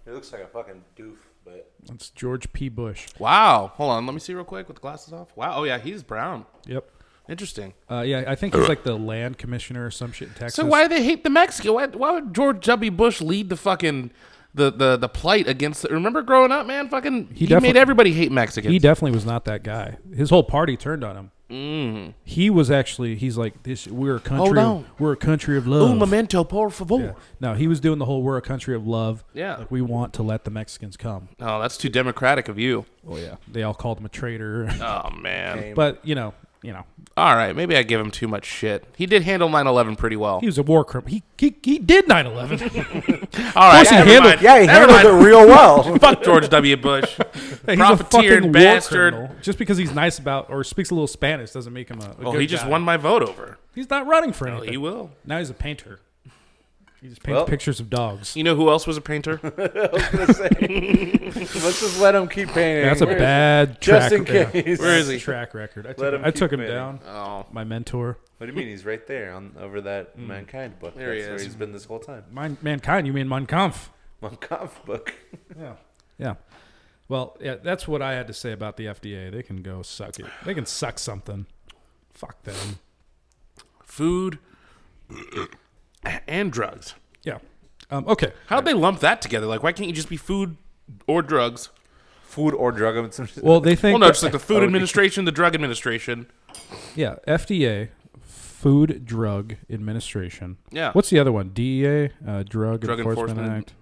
He looks like a fucking doof, but That's George P. Bush. Wow. Hold on. Let me see real quick with the glasses off. Wow. Oh, yeah. He's brown. Yep. Interesting. Yeah, I think he's like the land commissioner or some shit in Texas. So why do they hate the Mexican? Why would George W. Bush lead the fucking the plight against? Remember growing up, man? Fucking he definitely- made everybody hate Mexicans. He definitely was not that guy. His whole party turned on him. He was actually. He's like this. We're a country. Hold on. We're a country of love. Un momento, por favor. Yeah. No, he was doing the whole "we're a country of love." Yeah. Like we want to let the Mexicans come. Oh, that's too democratic of you. Oh yeah, they all called him a traitor. Oh man. But you know, All right. Maybe I give him too much shit. He did handle 9/11 pretty well. he was a war criminal. He did 9/11. All right. he never handled- mind. yeah, he Never handled mind. it real well. Fuck George W. Bush. He's a Profiteering fucking war bastard. criminal. Just because he's nice about or speaks a little Spanish doesn't make him a Oh, good he just guy. won my vote over. He's not running for Oh, anything. he will. Now he's a painter. He just paints Well- pictures of dogs. You know who else was a painter? Let's just let him keep painting. That's a Where is bad Just track in record. case. Where is he? Track record. Let him I took keep him painting. down. Oh, My mentor. What do you mean? He's right there on over that Mankind book. There he That's where is. he's been this whole time. Mankind. You mean Mein Kampf? Mankampf book. Yeah. Yeah. Well, yeah, that's what I had to say about the FDA. They can go suck it. They can suck something. Fuck them. food and drugs. Yeah. Okay. How'd they lump that together? Like, why can't you just be food or drugs? Food or drug. Well, they think. Well, no, that- just like the Food Administration, the Drug Administration. yeah, FDA, Food Drug Administration. Yeah. What's the other one? DEA, Drug Drug Enforcement Enforcement. Act,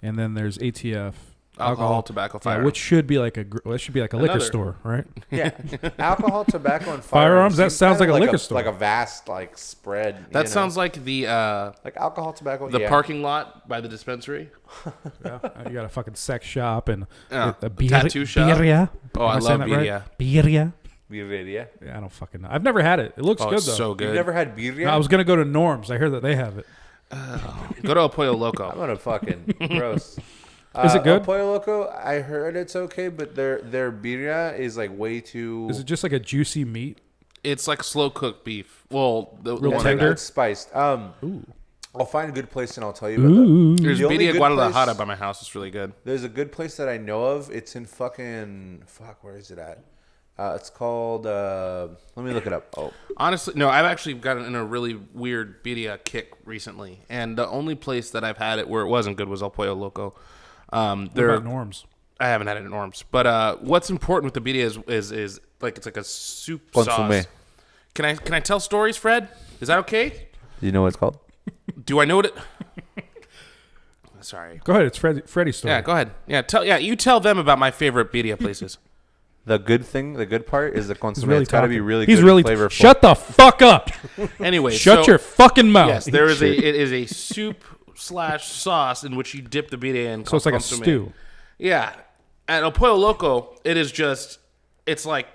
and then there's ATF, Alcohol, tobacco, yeah, fire. which should be like that should be like a liquor Another. store, right? Yeah, alcohol, tobacco, and Firearms, that seems sounds kinda like a liquor store. like a vast like spread. That sounds like the like alcohol, tobacco. the yeah. parking lot by the dispensary. Yeah. You got a fucking sex shop and Yeah, a tattoo shop. birria. Oh, I Am saying love that right? Birria. Birria. Yeah, I don't fucking know. I've never had it. It looks Oh, good it's though. so You've good. never had birria? No, I was gonna go to Norm's. I heard that they have it. Go to El Pollo Loco. I'm gonna fucking gross. Is it good? El Pollo Loco, I heard it's okay, but their birria is like way too. Is it just like a juicy meat? It's like slow cooked beef. Well, the Real one tender? It's spiced. I'll find a good place and I'll tell you. Ooh. There's The only Birria good Guadalajara place- by my house. It's really good. There's a good place that I know of. It's in fucking where is it at? It's called. Let me look it up. Oh, Honestly, no, I've actually gotten in a really weird birria kick recently, and the only place that I've had it where it wasn't good was El Pollo Loco. What There, about Norm's? I haven't had it at Norm's, but what's important with the birria is like it's like a soup Consommé. sauce. Can I tell stories, Fred? Is that okay? do you know what it's called? Do I know what it? Sorry. Go ahead. It's Freddy's story. Yeah, go ahead. Yeah, you tell them about my favorite birria places. The good part is the consommé. Really It's got to be talking. really He's good really and flavorful. Shut the fuck up. Anyway, Shut so- your fucking mouth. Yes, it is a soup /sauce in which you dip the birria in. So it's like a consomme. stew. Yeah. At El Pollo Loco, it's like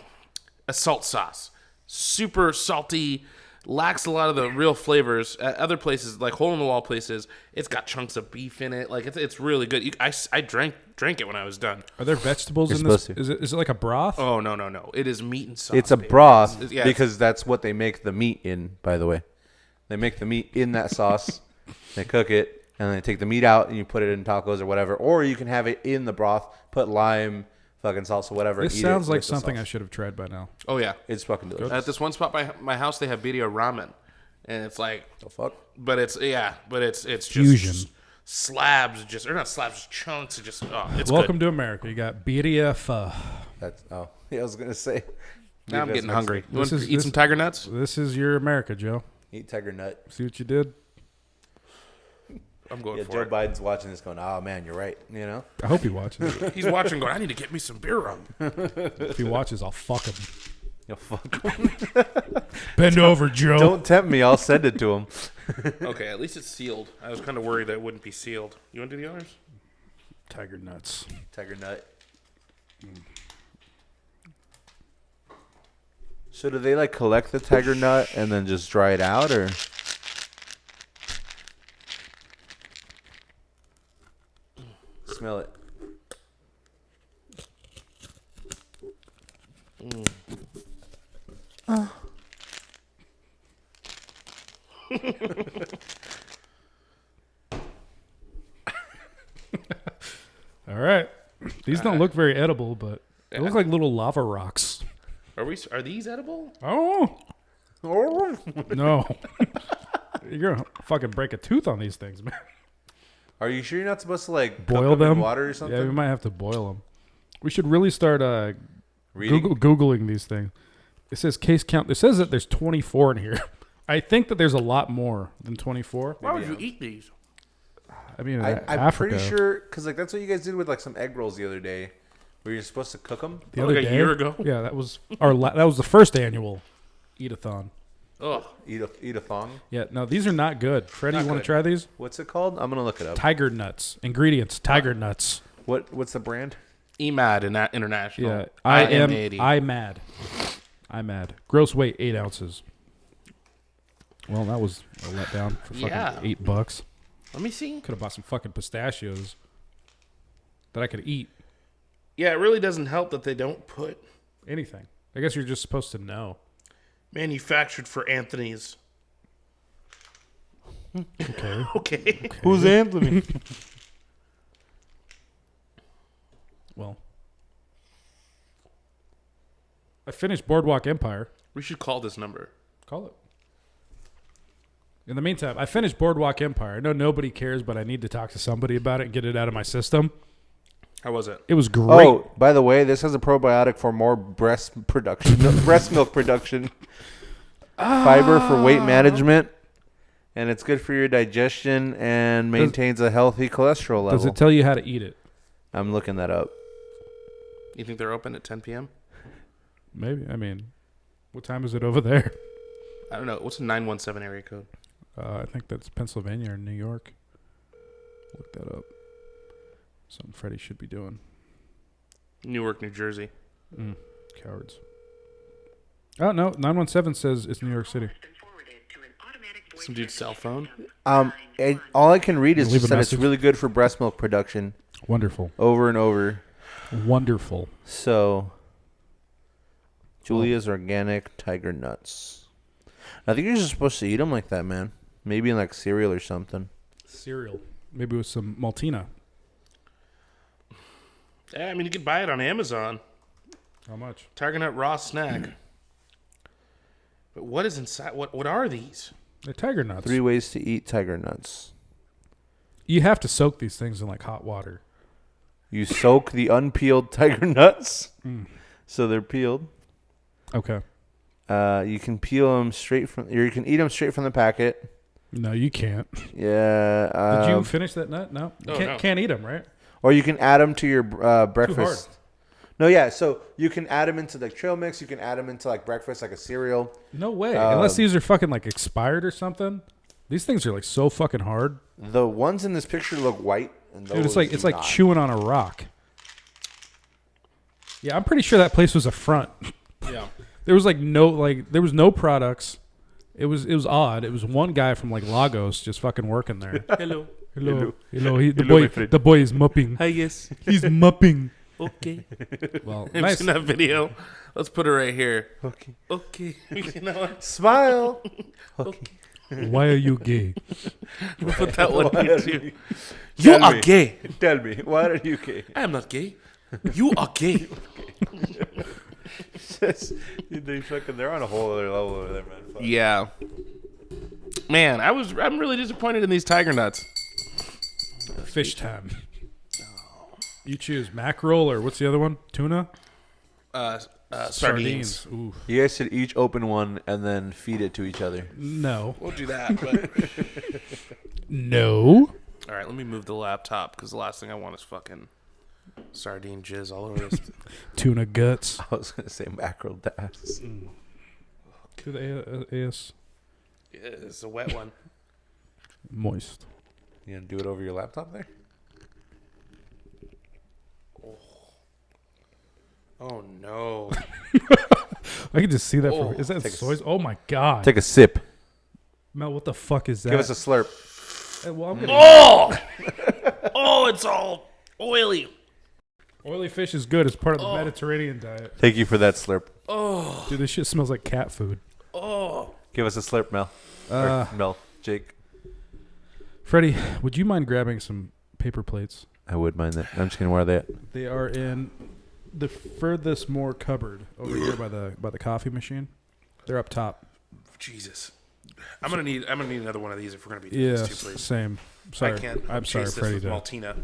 a salt sauce. Super salty, lacks a lot of the real flavors. At other places, like hole-in-the-wall places, it's got chunks of beef in it. Like, it's really good. I drank it when I was done. Are there vegetables You're in this? supposed to. Is it like a broth? Oh, no. It is meat and sauce. It's a baby. broth It's- because that's what they make the meat in, by the way. They make the meat in that sauce. They cook it, and then they take the meat out, and you put it in tacos or whatever. Or you can have it in the broth, put lime, fucking salsa, whatever. This and eat sounds it like with the something I sauce. should have tried by now. Oh, yeah. It's fucking delicious. At this one spot by my house, they have birria ramen. And it's like, The fuck? but it's just Fusion. slabs, or not slabs, just chunks. It's Welcome good. to America. You got birria pho. Yeah, I was gonna say. Now I'm Leave getting us hungry. You This want is- to eat this- some tiger nuts? This is your America, Joe. Eat tiger nut. See what you did? I'm going Yeah, for Joe it. Biden's watching this, going, "Oh man, you're right." You know. I hope he watches. He's watching going, I need to get me some beer rum. If he watches, I'll fuck him. Yo, fuck. Bend over, Joe. Don't tempt me. I'll send it to him. Okay, at least it's sealed. I was kind of worried that it wouldn't be sealed. You want to do the honors? Tiger nuts. Tiger nut. So do they like collect the tiger nut and then just dry it out, or? Smell it. All right. These don't look very edible, but they look like little lava rocks. Are these edible? Oh. No. You're going to fucking break a tooth on these things, man. Are you sure you're not supposed to like Boil cook them them. in water or something? Yeah, we might have to boil them. We should really start Reading? Googling these things. It says case count. It says that there's 24 in here. I think that there's a lot more than 24. Why would you eat these? I mean, I'm Africa. pretty sure because like that's what you guys did with like some egg rolls the other day, where you're supposed to cook them. The other Like a day, year ago? Yeah, that was that was the first annual eat-a-thon. Ugh. Eat a thong. Yeah, no, these are not good. Freddie, Not you want to good. try these? What's it called? I'm gonna look it up. Tiger nuts. Ingredients: tiger nuts. What's the brand? EMAD in that international. Yeah, I'm 80. mad. Gross weight 8 ounces. Well, that was a letdown for fucking Yeah. $8. Let me see. Could have bought some fucking pistachios that I could eat. Yeah, it really doesn't help that they don't put Anything. I guess you're just supposed to know. manufactured for Anthony's. Okay. Okay. Who's Anthony? Well, I finished Boardwalk Empire. We should call this number. Call it. In the meantime, I finished Boardwalk Empire. I know nobody cares, but I need to talk to somebody about it and get it out of my system. How was it? It was great. Oh, by the way, this has a probiotic for more breast production, breast milk production, fiber for weight management, and it's good for your digestion and maintains a healthy cholesterol level. Does it tell you how to eat it? I'm looking that up. You think they're open at 10 p.m.? Maybe. I mean, what time is it over there? I don't know. What's the 917 area code? I think that's Pennsylvania or New York. Look that up. Something Freddie should be doing. Newark, New Jersey. Cowards. Oh, no. 917 says it's New York City. Some dude's cell phone. All I can read is Leave just a that it's message. really good for breast milk production Wonderful. over and over. Wonderful. So, Julia's organic tiger nuts. I think you're just supposed to eat them like that, man. Maybe in like cereal or something. Cereal. Maybe with some Maltina. Yeah, I mean, you could buy it on Amazon. How much? Tiger Nut raw snack. But what is inside? What are these? They're tiger nuts. 3 ways to eat tiger nuts. You have to soak these things in like hot water. You soak the unpeeled tiger nuts, so they're peeled. Okay. You can peel them straight from, or you can eat them straight from the packet. No, you can't. Yeah. Did you finish that nut? No. You Oh, can't, no. can't eat them, right? Or you can add them to your breakfast. hard. No, yeah. So you can add them into like trail mix. You can add them into like breakfast, like a cereal. No way. Unless these are fucking like expired or something. These things are like so fucking hard. The ones in this picture look white, and those Dude, it's like not. chewing on a rock. Yeah, I'm pretty sure that place was a front. Yeah. There was there was no products. It was odd. It was one guy from like Lagos just fucking working there. Hello. Hello. The Hello, boy my friend. the boy is mopping. Hi, yes. He's mopping. Okay. Well, I've nice. seen that video. Let's put it right here. Okay. Okay. You know what? Smile. Okay. Why are you gay? We'll put that one Why here are too. You Tell are me. gay. Tell me, why are you gay? I am not gay. You are gay. They're on a whole other level over there, man. Fuck. Yeah. Man, I'm really disappointed in these tiger nuts. Fish time. You choose mackerel or what's the other one? Tuna? Sardines. Ooh. You guys should each open one and then feed it to each other. No. We'll do that. But No. all right, let me move the laptop because the last thing I want is fucking sardine jizz all over this. Tuna guts. I was gonna say mackerel das. To the AS. Yeah, it's a wet one. Moist. You gonna do it over your laptop there? Oh no. I can just see that Oh, from. Is that take a soy? Oh my god. Take a sip. Mel, what the fuck is that? Give us a slurp. Well, I'm gonna Oh! Oh, it's all oily. Oily fish is good. It's part of the Mediterranean diet. Thank you for that slurp. Oh, Dude, this shit smells like cat food. oh. Give us a slurp, Mel. Uh, Or Mel. Jake. Freddie, would you mind grabbing some paper plates? I would mind that. I'm just kidding. Where are they at? They are in the furthest more cupboard over here by the coffee machine. They're up top. Jesus. I'm gonna need another one of these if we're gonna be doing Yeah, this too, please. same. Sorry. I can't. I'm sorry, chase this Freddie. with Did. Maltina.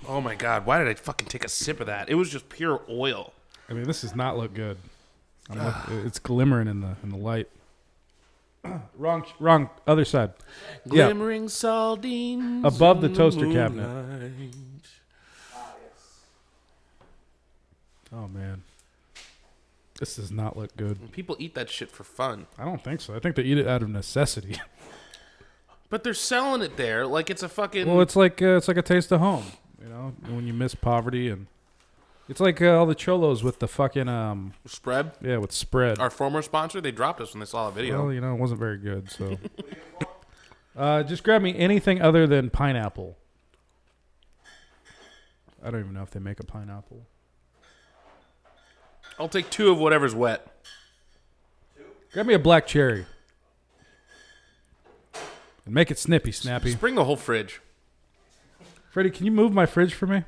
Oh my god! Why did I fucking take a sip of that? It was just pure oil. I mean, this does not look good. It's glimmering in the light. Wrong. Other side. Yeah. Glimmering sardines Above the in toaster cabinet. moonlight. Oh man, this does not look good. People eat that shit for fun, I don't think so. I think they eat it out of necessity. but they're selling it there like it's a fucking. Well, it's like a taste of home. You know, when you miss poverty, and it's like all the cholos with the fucking spread. with spread. Our former sponsor, they dropped us when they saw a video. Well, you know, it wasn't very good. So, just grab me anything other than pineapple. I don't even know if they make a pineapple. I'll take 2 of whatever's wet. Grab me a black cherry. And make it snippy, snappy. Just bring the whole fridge. Freddie, can you move my fridge for me?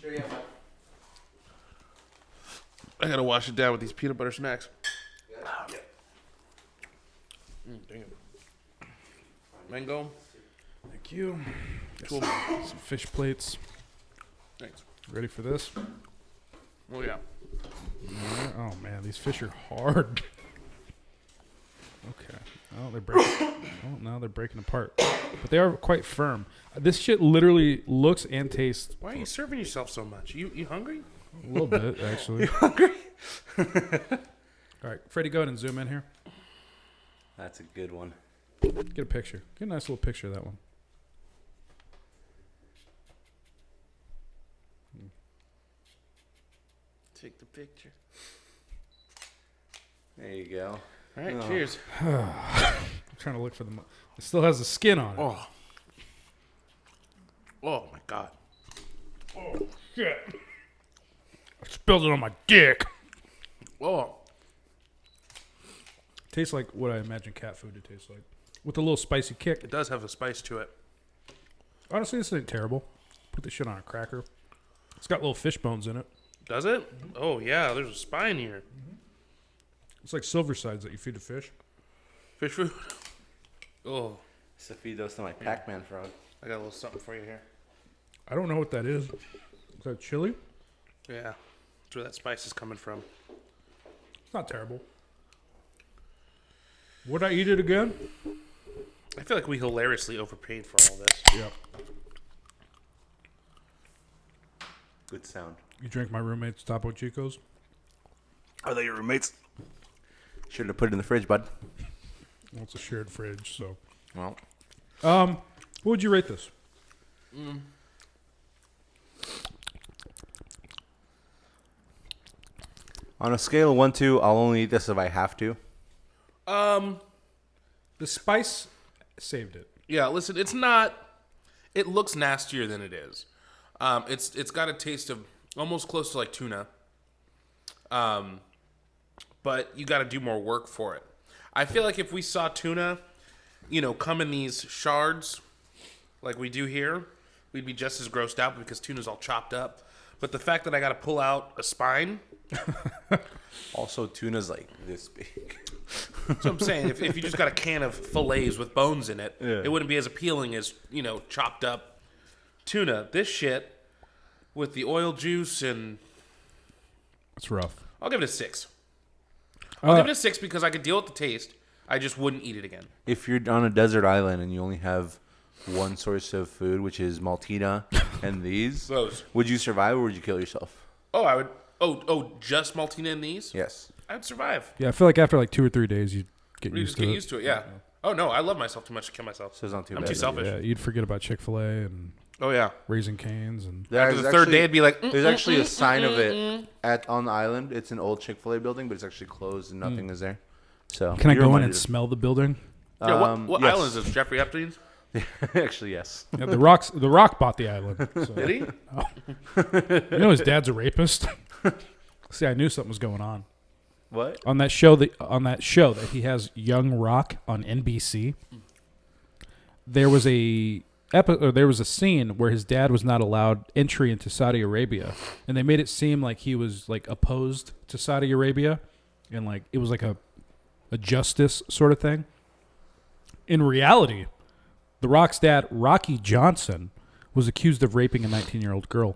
Sure, yeah. I gotta wash it down with these peanut butter snacks. Dang it. Mango. Thank you. Cool. Some fish plates. Thanks. Ready for this? Oh yeah. Oh man, these fish are hard. Okay. Oh, they're breaking. Oh, now they're breaking apart. But they are quite firm. This shit literally looks and tastes Why are you serving yourself so much? You hungry? a little bit, actually. Hungry? All right, Freddie, go ahead and zoom in here. That's a good one. Get a picture. Get a nice little picture of that one. Take the picture. There you go. All right, Oh. cheers. I'm trying to look for the. It still has the skin on it. Oh. Oh my god. Oh shit! I spilled it on my dick. Oh. Tastes like what I imagine cat food to taste like, with a little spicy kick. It does have a spice to it. Honestly, this ain't terrible. Put this shit on a cracker. It's got little fish bones in it. Does it? Oh yeah, there's a spine here. It's like silver sides that you feed to fish. Fish food. Oh, So feed those to my Pac-Man frog. I got a little something for you here. I don't know what that is. Is that chili? Yeah, that's where that spice is coming from. It's not terrible. Would I eat it again? I feel like we hilariously overpaid for all this. Yep. Good sound. You drink my roommate's Topo Chicos? Are they your roommates? Should have put it in the fridge, bud. Well, it's a shared fridge, so. Well, What would you rate this? on a scale of 1 to 2, I'll only eat this if I have to. The spice saved it. Yeah, listen, it's not. It looks nastier than it is. It's got a taste of almost close to like tuna. But you got to do more work for it. I feel like if we saw tuna, come in these shards, like we do here, we'd be just as grossed out because tuna's all chopped up. But the fact that I got to pull out a spine. Also, tuna's like this big. So I'm saying, if you just got a can of fillets with bones in it, it wouldn't be as appealing as, chopped up tuna. This shit, with the oil juice and... It's rough. I'll give it a 6. I'll give it a 6 because I could deal with the taste. I just wouldn't eat it again. If you're on a desert island and you only have one source of food, which is Maltina and these, would you survive or would you kill yourself? Oh, I would... Oh, just Maltina and these? Yes. I'd survive. Yeah, I feel like after like 2 or 3 days, you'd get You used just to get it. used to it, yeah. Oh, no, I love myself too much to kill myself. So it's not too I'm bad. too selfish. Yeah, you'd forget about Chick-fil-A and Oh, yeah. Raising Cane's. And After the third day, it'd be like... There's actually a sign of it on the island. It's an old Chick-fil-A building, but it's actually closed and nothing is there. So Can I you're go in reminded and smell the building? Yeah, what yes. island is this? Jeffrey Epstein's? Actually, yes. Yeah, the Rock bought the island. So. Did he? You know his dad's a rapist? See, I knew something was going on. What? On that show that he has Young Rock on NBC, there was a scene where his dad was not allowed entry into Saudi Arabia, and they made it seem like he was like opposed to Saudi Arabia, and like it was like a justice sort of thing. In reality, The Rock's dad, Rocky Johnson, was accused of raping a 19-year-old girl.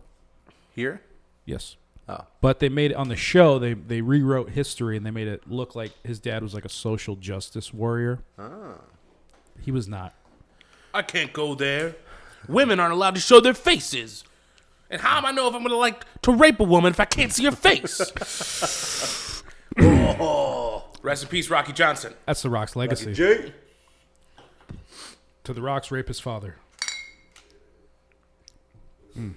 Here? Yes. Oh. But they made it on the show, they rewrote history and they made it look like his dad was like a social justice warrior. Ah. He was not. I can't go there. Women aren't allowed to show their faces. And how am I know if I'm going to like to rape a woman if I can't see her face? Oh. Rest in peace, Rocky Johnson. That's The Rock's legacy. Jay. To The Rock's rapist father. I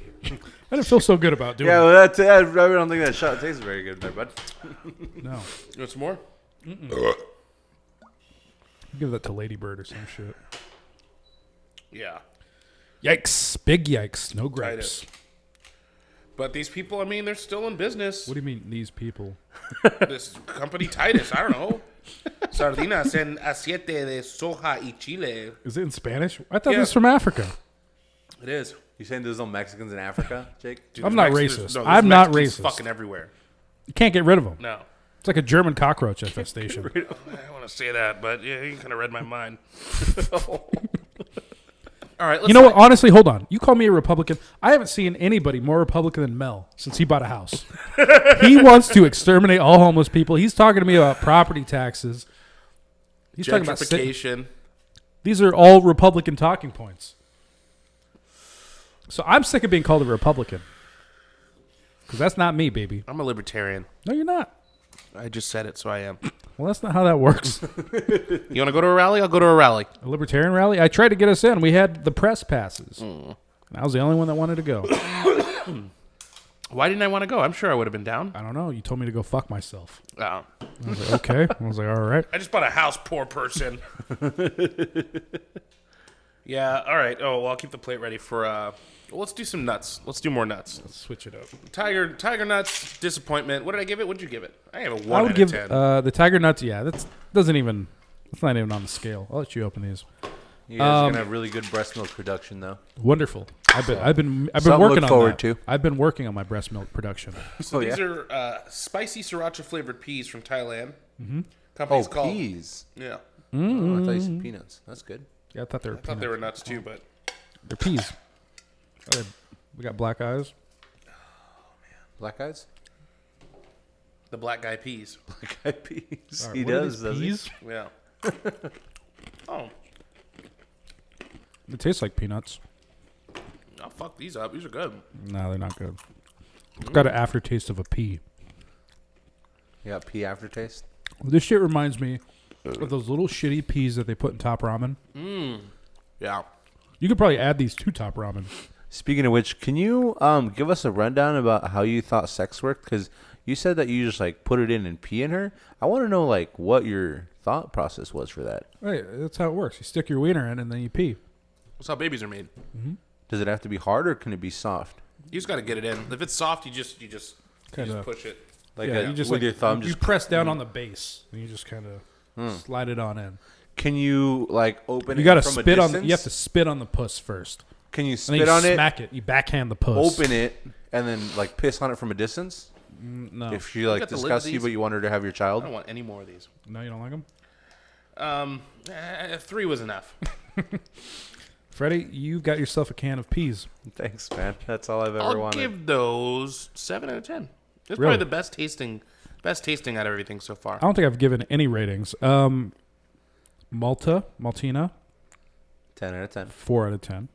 didn't feel so good about doing Yeah, it. well, I don't think that shot tastes very good there, bud. No. You want some more? Give that to Lady Bird or some shit. Yeah. Yikes. Big yikes. No gripes. Titus. But these people, I mean, they're still in business. What do you mean, these people? This company Titus, I don't know. Sardinas en aceite de soja y chile. Is it in Spanish? I thought Yeah. it was from Africa. It is. You saying there's no Mexicans in Africa, Jake? Dude, I'm there's not Mexicans- racist. there's I'm not Mexicans racist. Fucking everywhere. You can't get rid of them. No. It's like a German cockroach infestation. I don't want to say that, but yeah, you kind of read my mind. All right, let's You know what? Honestly, hold on. You call me a Republican. I haven't seen anybody more Republican than Mel since he bought a house. He wants to exterminate all homeless people. He's talking to me about property taxes. He's talking about gentrification. these are all Republican talking points. So I'm sick of being called a Republican. Because that's not me, baby. I'm a libertarian. No, you're not. I just said it, so I am. Well, that's not how that works. You want to go to a rally? I'll go to a rally. A libertarian rally? I tried to get us in. We had the press passes. And I was the only one that wanted to go. Why didn't I want to go? I'm sure I would have been down. I don't know. You told me to go fuck myself. Oh. I was like, okay. I was like, all right. I just bought a house, poor person. Yeah, all right. Oh, well, I'll keep the plate ready for... well, let's do some nuts. Let's do more nuts. Let's switch it up. Tiger nuts, disappointment. What did I give it? What did you give it? I have a 1 I would out give of 10. the Tiger Nuts. Yeah, that's doesn't even. It's not even on the scale. I'll let you open these. You guys are gonna have really good breast milk production, though. Wonderful. I've been Something working to look on forward that. to. I've been working on my breast milk production. So these yeah? are spicy sriracha flavored peas from Thailand. Mm-hmm. Company's Oh, called... peas. Yeah. Oh, I thought you said peanuts. That's good. Yeah, I thought they were. I thought they were nuts too, but... They're peas. We got black eyes. Black eyes? The black guy peas. Black eyed peas. All right, He what are does, these does he? peas? Yeah. Oh. It tastes like peanuts. I'll fuck these up. These are good. No, they're not good. It's got an aftertaste of a pea. You got pea aftertaste? This shit reminds me Of those little shitty peas that they put in top ramen. Yeah. You could probably add these to top ramen. Speaking of which, can you give us a rundown about how you thought sex worked? Because you said that you just like put it in and pee in her. I want to know like what your thought process was for that. Right, that's how it works. You stick your wiener in and then you pee. That's how babies are made. Does it have to be hard or can it be soft? You just got to get it in. If it's soft, you just Kinda. push it. Like Yeah, you just with like, your thumb. You Just press down on the base and you just kind of slide it on in. can you like open? You it got to from spit a on. distance? You have to spit on the puss first. Can you And then spit you on it? smack it. You backhand the puss. Open it and then like piss on it from a distance. No, If she like got the lid disgusts of you, these? but you want her to have your I child. don't want any more of these. no, you don't like them. 3 was enough. Freddie, you've got yourself a can of peas. Thanks, man. That's all I've ever I'll wanted. give those 7 out of 10. It's Really? probably the best tasting out of everything so far. I don't think I've given any ratings. Maltina, 10 out of 10. 4 out of 10.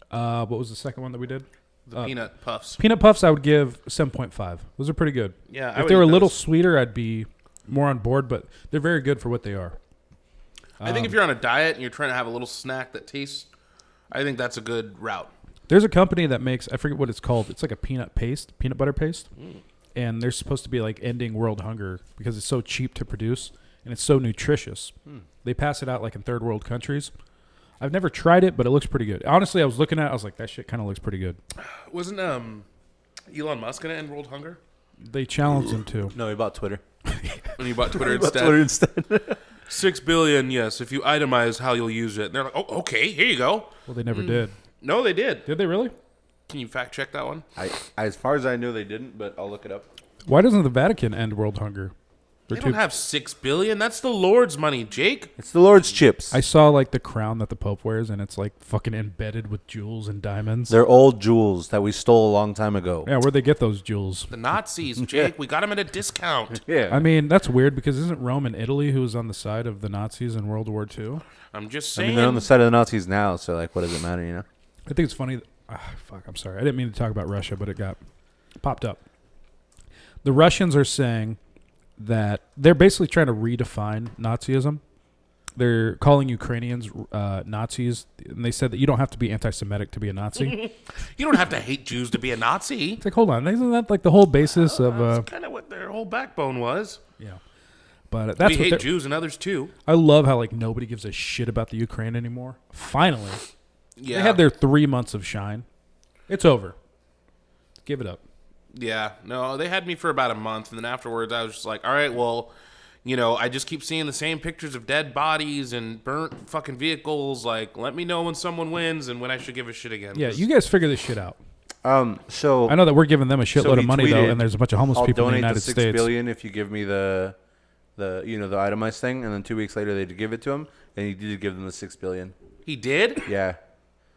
What was the second one that we did? The peanut puffs. Peanut Puffs, I would give 7.5. Those are pretty good. Yeah, I If would they were a eat little those. sweeter, I'd be more on board, but they're very good for what they are. I think if you're on a diet and you're trying to have a little snack that tastes, I think that's a good route. There's a company that makes, I forget what it's called. It's like a peanut butter paste. And they're supposed to be like ending world hunger because it's so cheap to produce and it's so nutritious. They pass it out like in third world countries. I've never tried it, but it looks pretty good. Honestly, I was looking at it, I was like, that shit kind of looks pretty good. Wasn't Elon Musk going to end world hunger They challenged him to. No, he bought Twitter. when he bought Twitter Bought instead? Twitter instead. 6 billion, yes, if you itemize how you'll use it. And they're like, oh, okay, here you go. Well, they never did. No, they did. Did they really? Can you fact check that one? As far as I know, they didn't, but I'll look it up. Why doesn't the Vatican end world hunger? They don't have 6 billion. That's the Lord's money, Jake. It's the Lord's chips. I saw like the crown that the Pope wears, and it's like fucking embedded with jewels and diamonds. They're old jewels that we stole a long time ago. Yeah, where'd they get those jewels? The Nazis, Jake. We got them at a discount. Yeah. I mean, that's weird because isn't Rome and Italy who was on the side of the Nazis in World War II? I'm just I saying. mean, they're on the side of the Nazis now, so like, what does it matter, you know? I think it's funny. I'm sorry. I didn't mean to talk about Russia, but it got popped up. The Russians are saying that they're basically trying to redefine Nazism. They're calling Ukrainians Nazis, and they said that you don't have to be anti-Semitic to be a Nazi. You don't have to hate Jews to be a Nazi. It's like, hold on, isn't that like the whole basis of? That's kind of what their whole backbone was. Yeah, but that's We what hate they're- Jews and others too. I love how like nobody gives a shit about the Ukraine anymore. Finally, Yeah. they had their 3 months of shine. It's over. Give it up. Yeah, no, they had me for about a month, and then afterwards I was just like, all right, well, you know, I just keep seeing the same pictures of dead bodies and burnt fucking vehicles. Like, let me know when someone wins and when I should give a shit again. Yeah, you guys figger this shit out. So I know that we're giving them a shitload he of money though, tweeted, and there's a bunch of homeless I'll people in the donate United the $6 States. billion if you give me the the itemized thing, and then 2 weeks later they did give it to him, and he did give them the $6 billion. He did? Yeah.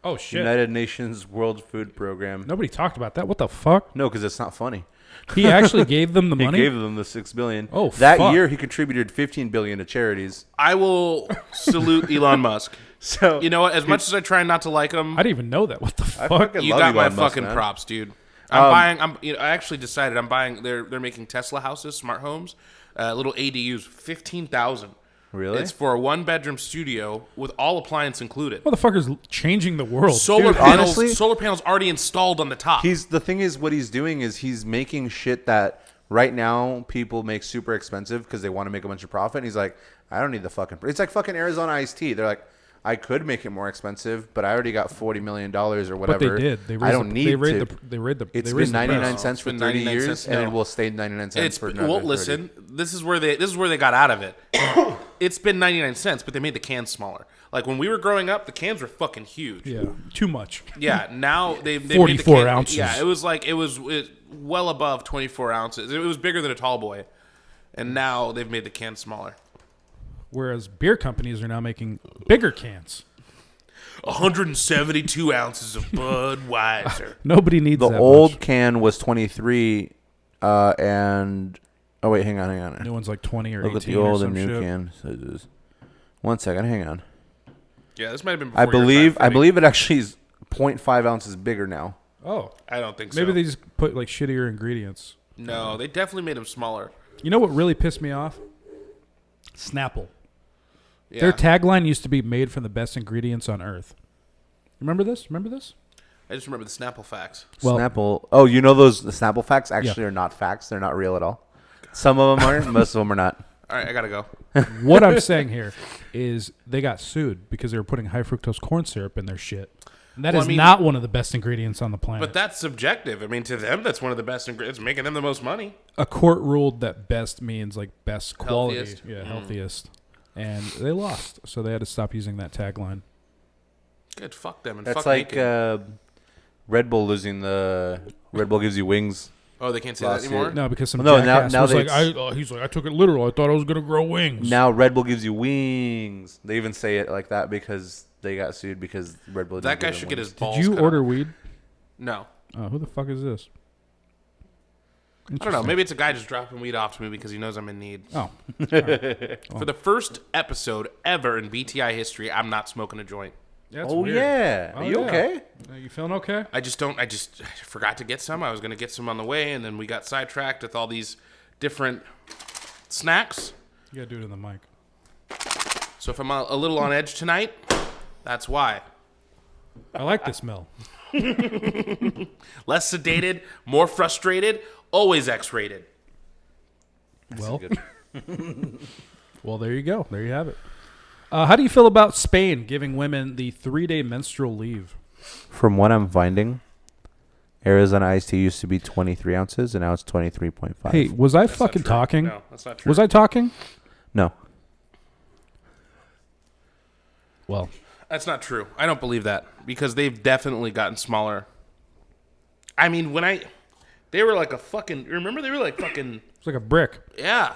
Oh shit! United Nations World Food Program. Nobody talked about that. What the fuck? No, because it's not funny. He actually gave them the money. He gave them the $6 billion. Oh, that fuck. year he contributed $15 billion to charities. I will salute Elon Musk. So You know what? As much as I try not to like him, I didn't even know that. What the I fuck? fucking you love got my Elon Musk, fucking man. props, dude. I actually decided I'm buying. They're making Tesla houses, smart homes, little ADUs, 15,000. Really? It's for a 1-bedroom studio with all appliance included. Motherfucker's changing the world. Solar Dude, panels. honestly- Solar panels already installed on the top. The thing is, what he's doing is he's making shit that right now people make super expensive because they want to make a bunch of profit. And he's like, I don't need the fucking. It's like fucking Arizona iced tea. They're like, I could make it more expensive, but I already got $40 million or But whatever. they did. They raised I don't need to. They raised the. It's they been raised the 99 price. cents for It's been 30 99 years, cents, and no. it will stay 99 cents It's for another well, 30. listen. This is where they got out of it. It's been 99 cents, but they made the cans smaller. Like when we were growing up, the cans were fucking huge. Yeah, too much. Yeah, now they 44 made the can, ounces. Yeah, it was well above 24 ounces. It was bigger than a tall boy, and now they've made the can smaller. Whereas beer companies are now making bigger cans. 172 ounces of Budweiser. Nobody needs The that old much. can was 23, and oh wait, hang on. New one's like 20 or Look 18 at the old or some and new shit. can. So it is- 1 second, hang on. Yeah, this might have been. Before I your time, believe Freddie. it actually is 0.5 ounces bigger now. Oh, I don't think so. maybe they just put like shittier ingredients. No, they definitely made them smaller. You know what really pissed me off? Snapple. Yeah. Their tagline used to be "Made from the best ingredients on Earth." Remember this? I just remember the Snapple facts. Well- Snapple. Oh, you know the Snapple facts actually are not facts. They're not real at all. Some of them are. Most of them are not. All right, I gotta go. What I'm saying here is they got sued because they were putting high fructose corn syrup in their shit. And that Well, is I mean- not one of the best ingredients on the planet. But that's subjective. I mean, to them, that's one of the best ingredients. It's making them the most money. A court ruled that best means like best quality. Healthiest. Yeah, healthiest. And they lost. So they had to stop using that tagline. Good, fuck them and That's fuck like naked. Red Bull losing the Red Bull gives you wings. Oh, they can't say last that anymore? year. No, because some No, now- jackass now was they- like, he's like, I took it literal. I thought I was going to grow wings. Now Red Bull gives you wings. They even say it like that because they got sued because Red Bull. That didn't guy give them should get wings. his balls Did you cut order off. weed? No. Oh, who the fuck is this? I don't know. Maybe it's a guy just dropping weed off to me because he knows I'm in need. Oh, For the first episode ever in BTI history, I'm not smoking a joint. that's Oh weird. yeah. Oh, Are you yeah. okay? Are you feeling okay? I forgot to get some. I was going to get some on the way, and then we got sidetracked with all these different snacks. You got to do it in the mic. So if I'm a little on edge tonight, that's why. I like the smell. Less sedated, more frustrated, always X-rated. Well, well, there you go. There you have it. How do you feel about Spain giving women the 3-day menstrual leave? From what I'm finding, Arizona iced tea used to be 23 ounces and now it's 23.5. Hey, was I That's not fucking true. talking? No, that's not true. Was I talking? No. Well, That's not true. I don't believe that because they've definitely gotten smaller. I mean, they were like a fucking. Remember, they were like fucking. it's like a brick. Yeah.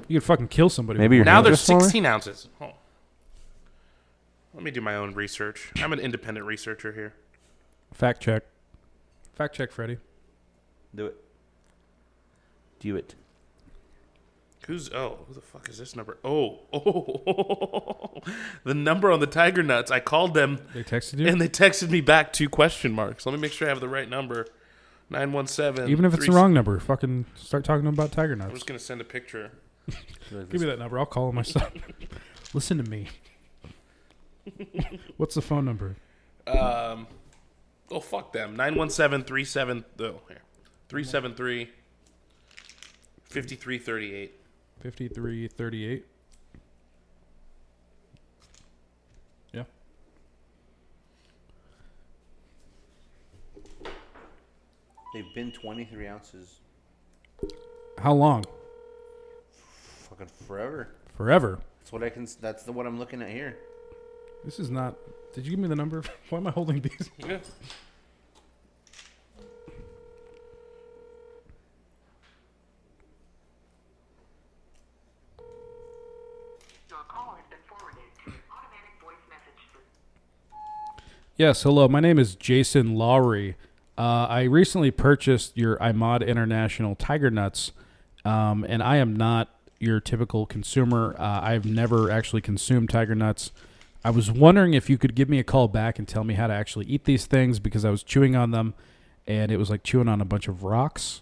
You could fucking kill somebody. Maybe with your Now hands they're are smaller? 16 ounces. Oh. Let me do my own research. I'm an independent researcher here. Fact check. Fact check, Freddy. Do it. Do it. Who the fuck is this number? Oh. The number on the Tiger Nuts. I called them They texted you? and they texted me back 2 question marks. Let me make sure I have the right number. 917. Even if it's the wrong number, fucking start talking about Tiger I'm Nuts. just going to send a picture. Give me that number. I'll call him myself. Listen to me. What's the phone number? Oh, fuck them. 917-37... Oh, here. 373... 5338. 5338. Yeah. They've been 23 ounces How long? fucking forever. Forever. That's what I can. That's what I'm looking at here. This is not. Did you give me the number? Why am I holding these? Yeah. Your call has been forwarded to an automatic voice message system. Yes, hello. My name is Jason Lowry. I recently purchased your Imad International Tiger Nuts, and I am not your typical consumer. I've never actually consumed Tiger Nuts. I was wondering if you could give me a call back and tell me how to actually eat these things because I was chewing on them, and it was like chewing on a bunch of rocks.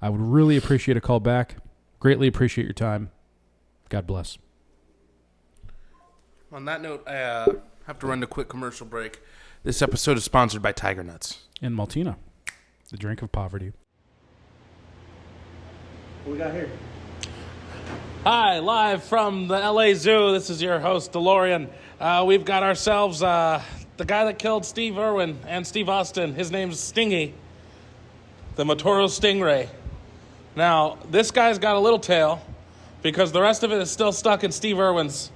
I would really appreciate a call back. Greatly appreciate your time. God bless. On that note, I have to run to a quick commercial break. This episode is sponsored by Tiger Nuts. And Maltina, the drink of poverty. What we got here? Hi, live from the LA Zoo. This is your host, DeLorian. We've got ourselves the guy that killed Steve Irwin and Steve Austin. His name's Stingy, the Motoro Stingray. Now, this guy's got a little tail because the rest of it is still stuck in Steve Irwin's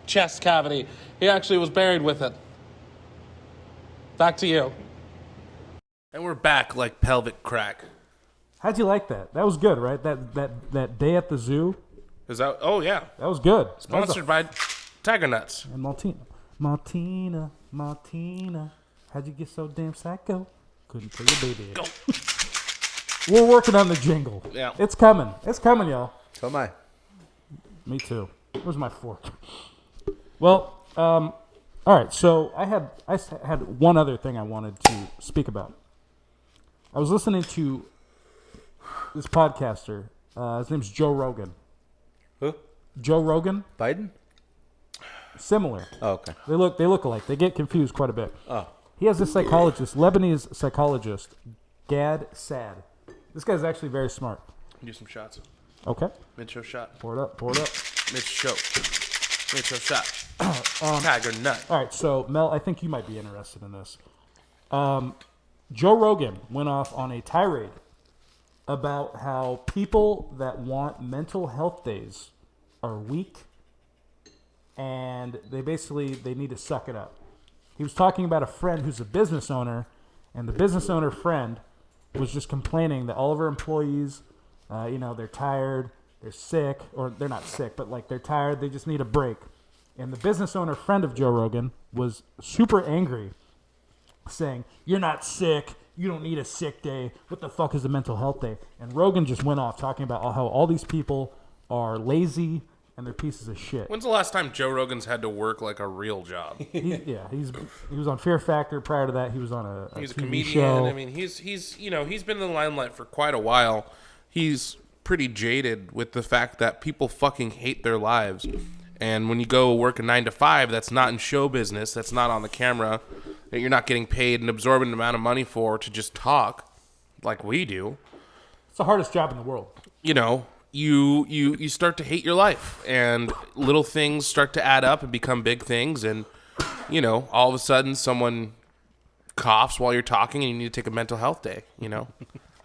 chest cavity. He actually was buried with it. Back to you. And we're back like pelvic crack. How'd you like that? That was good, right? That day at the zoo, Is that? Oh yeah, that was good. sponsored by Tiger Nuts. And Martina. How'd you get so damn psycho? Couldn't tell your baby. Go. We're working on the jingle. Yeah. It's coming. It's coming, y'all. So am I. Me too. Where's my fork? Well, all right. So I had one other thing I wanted to speak about. I was listening to this podcaster. His name's Joe Rogan. Who? Joe Rogan, Biden? similar. Oh, okay. They look alike. They get confused quite a bit. Oh. He has this psychologist, Lebanese psychologist, Gad Sad. This guy's actually very smart. Do some shots. Okay. Mid-show shot. Pour it up. Mid-show shot. Tiger nut. All right, so Mel, I think you might be interested in this. Joe Rogan went off on a tirade about how people that want mental health days are weak and they need to suck it up. He was talking about a friend who's a business owner, and the business owner friend was just complaining that all of her employees, they're tired, they're sick, or they're not sick, but like they're tired, they just need a break. And the business owner friend of Joe Rogan was super angry, saying, "You're not sick. You don't need a sick day. What the fuck is a mental health day?" And Rogan just went off talking about how all these people are lazy and they're pieces of shit. When's the last time Joe Rogan's had to work like a real job? He was on Fear Factor. Prior to that, he was on a He's a TV comedian. show. I mean, he's been in the limelight for quite a while. He's pretty jaded with the fact that people fucking hate their lives. And when you go work a 9 to 5, that's not in show business, that's not on the camera, that you're not getting paid an absorbent amount of money for to just talk like we do. It's the hardest job in the world. You start to hate your life, and little things start to add up and become big things, and all of a sudden someone coughs while you're talking and you need to take a mental health day.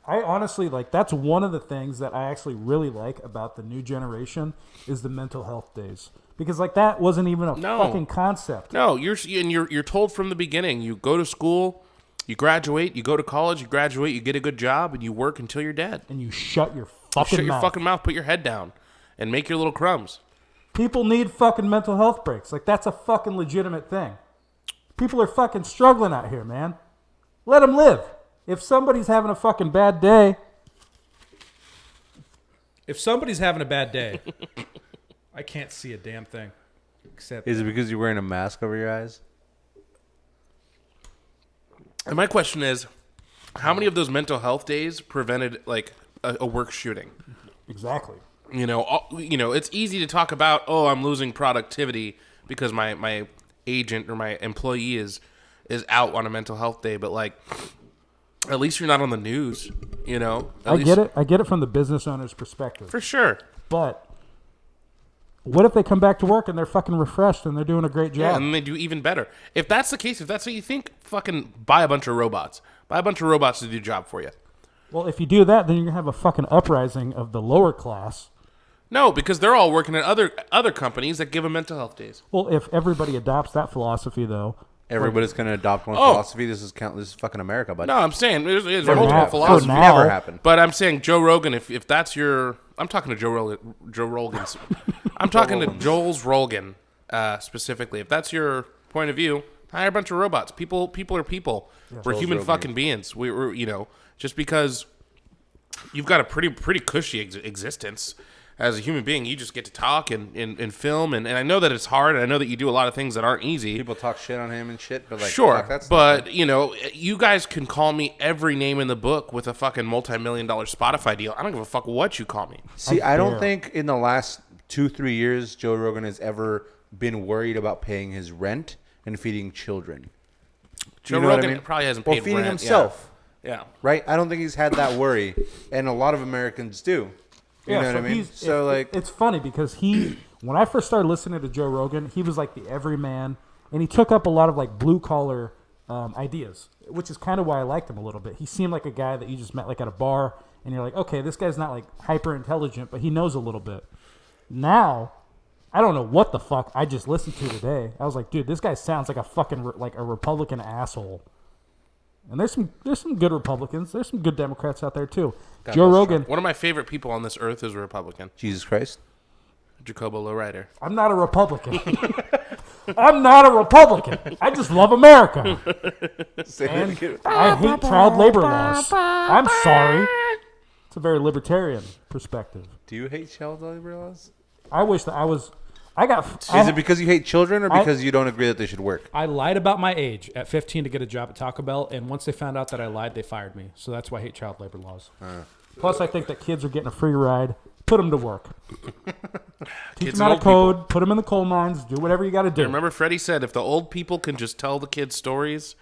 I honestly, that's one of the things that I actually really like about the new generation is the mental health days. Because that wasn't even a fucking concept. No, you're told from the beginning. You go to school, you graduate, you go to college, you graduate, you get a good job, and you work until you're dead. And you shut your fucking mouth. Shut your fucking mouth, put your head down, and make your little crumbs. People need fucking mental health breaks. That's a fucking legitimate thing. People are fucking struggling out here, man. Let them live. If somebody's having a fucking bad day. If somebody's having a bad day, I can't see a damn thing. Except Is it because you're wearing a mask over your eyes? And my question is, how many of those mental health days prevented a work shooting? Exactly. It's easy to talk about, I'm losing productivity because my agent or my employee is out on a mental health day, but at least you're not on the news, I get it. I get it from the business owner's perspective. For sure. But what if they come back to work and they're fucking refreshed and they're doing a great job? Yeah, and they do even better. If that's the case, if that's what you think, fucking buy a bunch of robots. Buy a bunch of robots to do the job for you. Well, if you do that, then you're going to have a fucking uprising of the lower class. No, because they're all working at other companies that give them mental health days. Well, if everybody adopts that philosophy, though. Everybody's going to adopt one philosophy. This is fucking America, buddy. No, I'm saying it's For a multiple now- philosophy. for now- Never happened. But I'm saying Joe Rogan, if that's your... I'm talking to Joe Rogan's. I'm talking to Joel's Rogan specifically. If that's your point of view, hire a bunch of robots. People are people. Yeah. We're Joel's human Rogan. fucking beings. We're just because you've got a pretty cushy existence as a human being, you just get to talk and film. And I know that it's hard. And I know that you do a lot of things that aren't easy. People talk shit on him and shit, but sure, fuck, that's but you guys can call me every name in the book with a fucking multi-million-dollar Spotify deal. I don't give a fuck what you call me. See, I don't think in the last 2-3 years Joe Rogan has ever been worried about paying his rent and feeding children. Joe You know what Rogan I mean? probably hasn't Or paid feeding rent. himself, Yeah. right? I don't think he's had that worry, and a lot of Americans do. You know what I mean? So it's funny because when I first started listening to Joe Rogan, he was like the everyman, and he took up a lot of blue collar ideas, which is kind of why I liked him a little bit. He seemed like a guy that you just met at a bar, and you're like, okay, this guy's not hyper intelligent, but he knows a little bit. Now, I don't know what the fuck I just listened to today. I was like, dude, this guy sounds like a fucking a Republican asshole. And there's some good Republicans. There's some good Democrats out there too. God Joe bless Rogan. Trump. One of my favorite people on this earth is a Republican. Jesus Christ. Jacob Lowrider. I'm not a Republican. I'm not a Republican. I just love America. And I hate child labor laws. I'm sorry. It's a very libertarian perspective. Do you hate child labor laws? I wish that I was. Is it because you hate children or because you don't agree that they should work? I lied about my age at 15 to get a job at Taco Bell, and once they found out that I lied, they fired me. So that's why I hate child labor laws. Plus, I think that kids are getting a free ride. put them to work. Teach Kids them how and to old code. Put them in the coal mines. Do whatever you got to do. Remember, Freddie said if the old people can just tell the kids stories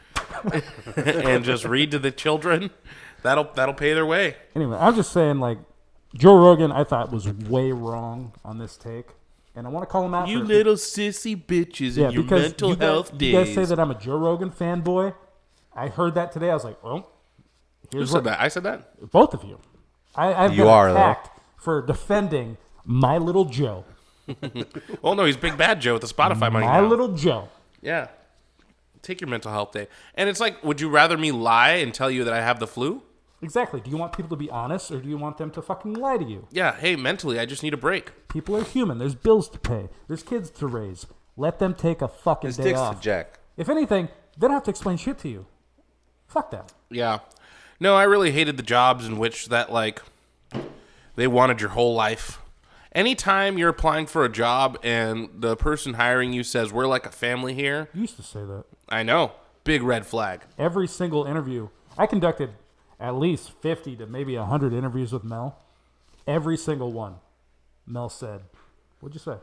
and just read to the children, that'll pay their way. Anyway, I'm just saying, like, Joe Rogan, I thought was way wrong on this take, and I want to call him out. You for little sissy bitches in your because mental you guys, health days. You guys say that I'm a Joe Rogan fanboy. I heard that today. I was like, well, Who here's said what that? I said that. both of you. I've You been are, though. attacked for defending my little Joe. Oh no, he's Big Bad Joe with the Spotify money. My now. little Joe. Yeah. Take your mental health day. And it's like, would you rather me lie and tell you that I have the flu? Exactly. Do you want people to be honest, or do you want them to fucking lie to you? Yeah. Hey, mentally, I just need a break. People are human. There's bills to pay. There's kids to raise. Let them take a fucking His day dick's off. to Jack. If anything, they don't have to explain shit to you. Fuck that. Yeah. No, I really hated the jobs in which that, like, they wanted your whole life. Anytime you're applying for a job and the person hiring you says, we're like a family here, You used to say that. I know. Big red flag. Every single interview. I conducted at least 50 to maybe 100 interviews with Mel. Every single one. Mel said, what'd you say?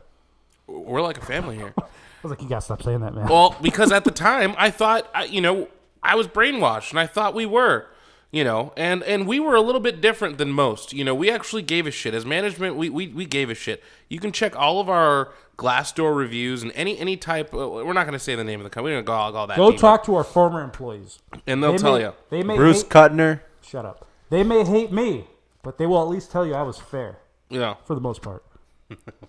We're like a family here. I was like, you gotta stop saying that, man. Well, because at the time, I thought, I was brainwashed, and I thought we were, and we were a little bit different than most. We actually gave a shit. As management, we gave a shit. You can check all of our Glassdoor reviews and any type. We're not going to say the name of the company. We're going to go all that. Go deep. talk to our former employees. And they'll tell you. They may Bruce hate, Kuttner. Shut up. They may hate me, but they will at least tell you I was fair Yeah. for the most part.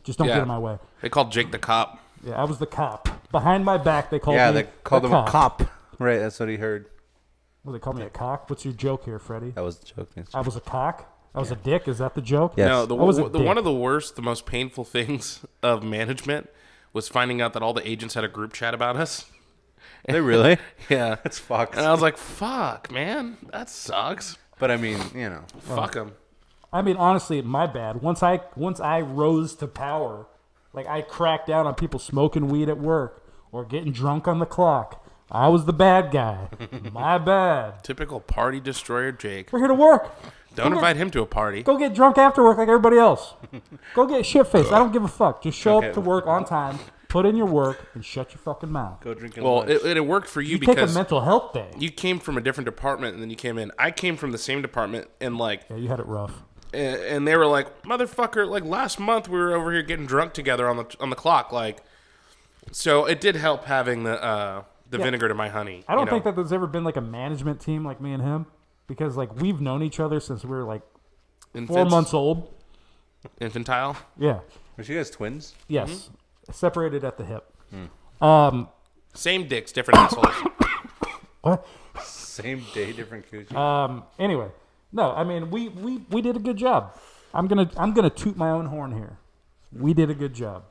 Just don't Yeah. get in my way. They called Jake the cop. Yeah, I was the cop. Behind my back, they called Yeah, me they called the him a cop. Right, that's what he heard. Well, they called me a cock? What's your joke here, Freddie? That was the joke. I was a cock? I was a dick? Is that the joke? Yes. No, I was a one dick. of the worst, the most painful things of management was finding out that all the agents had a group chat about us. They really? Yeah. That's fucked. And I was like, fuck, man. That sucks. But I mean, Fuck them. I mean, honestly, my bad. Once I rose to power, like I cracked down on people smoking weed at work or getting drunk on the clock. I was the bad guy. My bad. Typical party destroyer Jake. We're here to work. Don't invite him to a party. Go get drunk after work like everybody else. Go get shit-faced. I don't give a fuck. Just show up to work on time, put in your work, and shut your fucking mouth. go drinking Well, lunch. it worked for you You take a because mental health day. you came from a different department and then you came in. I came from the same department and Yeah, you had it rough. and they were like, motherfucker, like last month we were over here getting drunk together on the clock, like. So it did help having the vinegar to my honey. I don't think that there's ever been like a management team like me and him, because like we've known each other since we were like 4 Infants? months old. Infantile. Yeah. Were you guys twins? Yes. Mm-hmm. Separated at the hip. Same dicks, different assholes. What? Same day, different coochie. Anyway, no. I mean, we did a good job. I'm gonna toot my own horn here. We did a good job.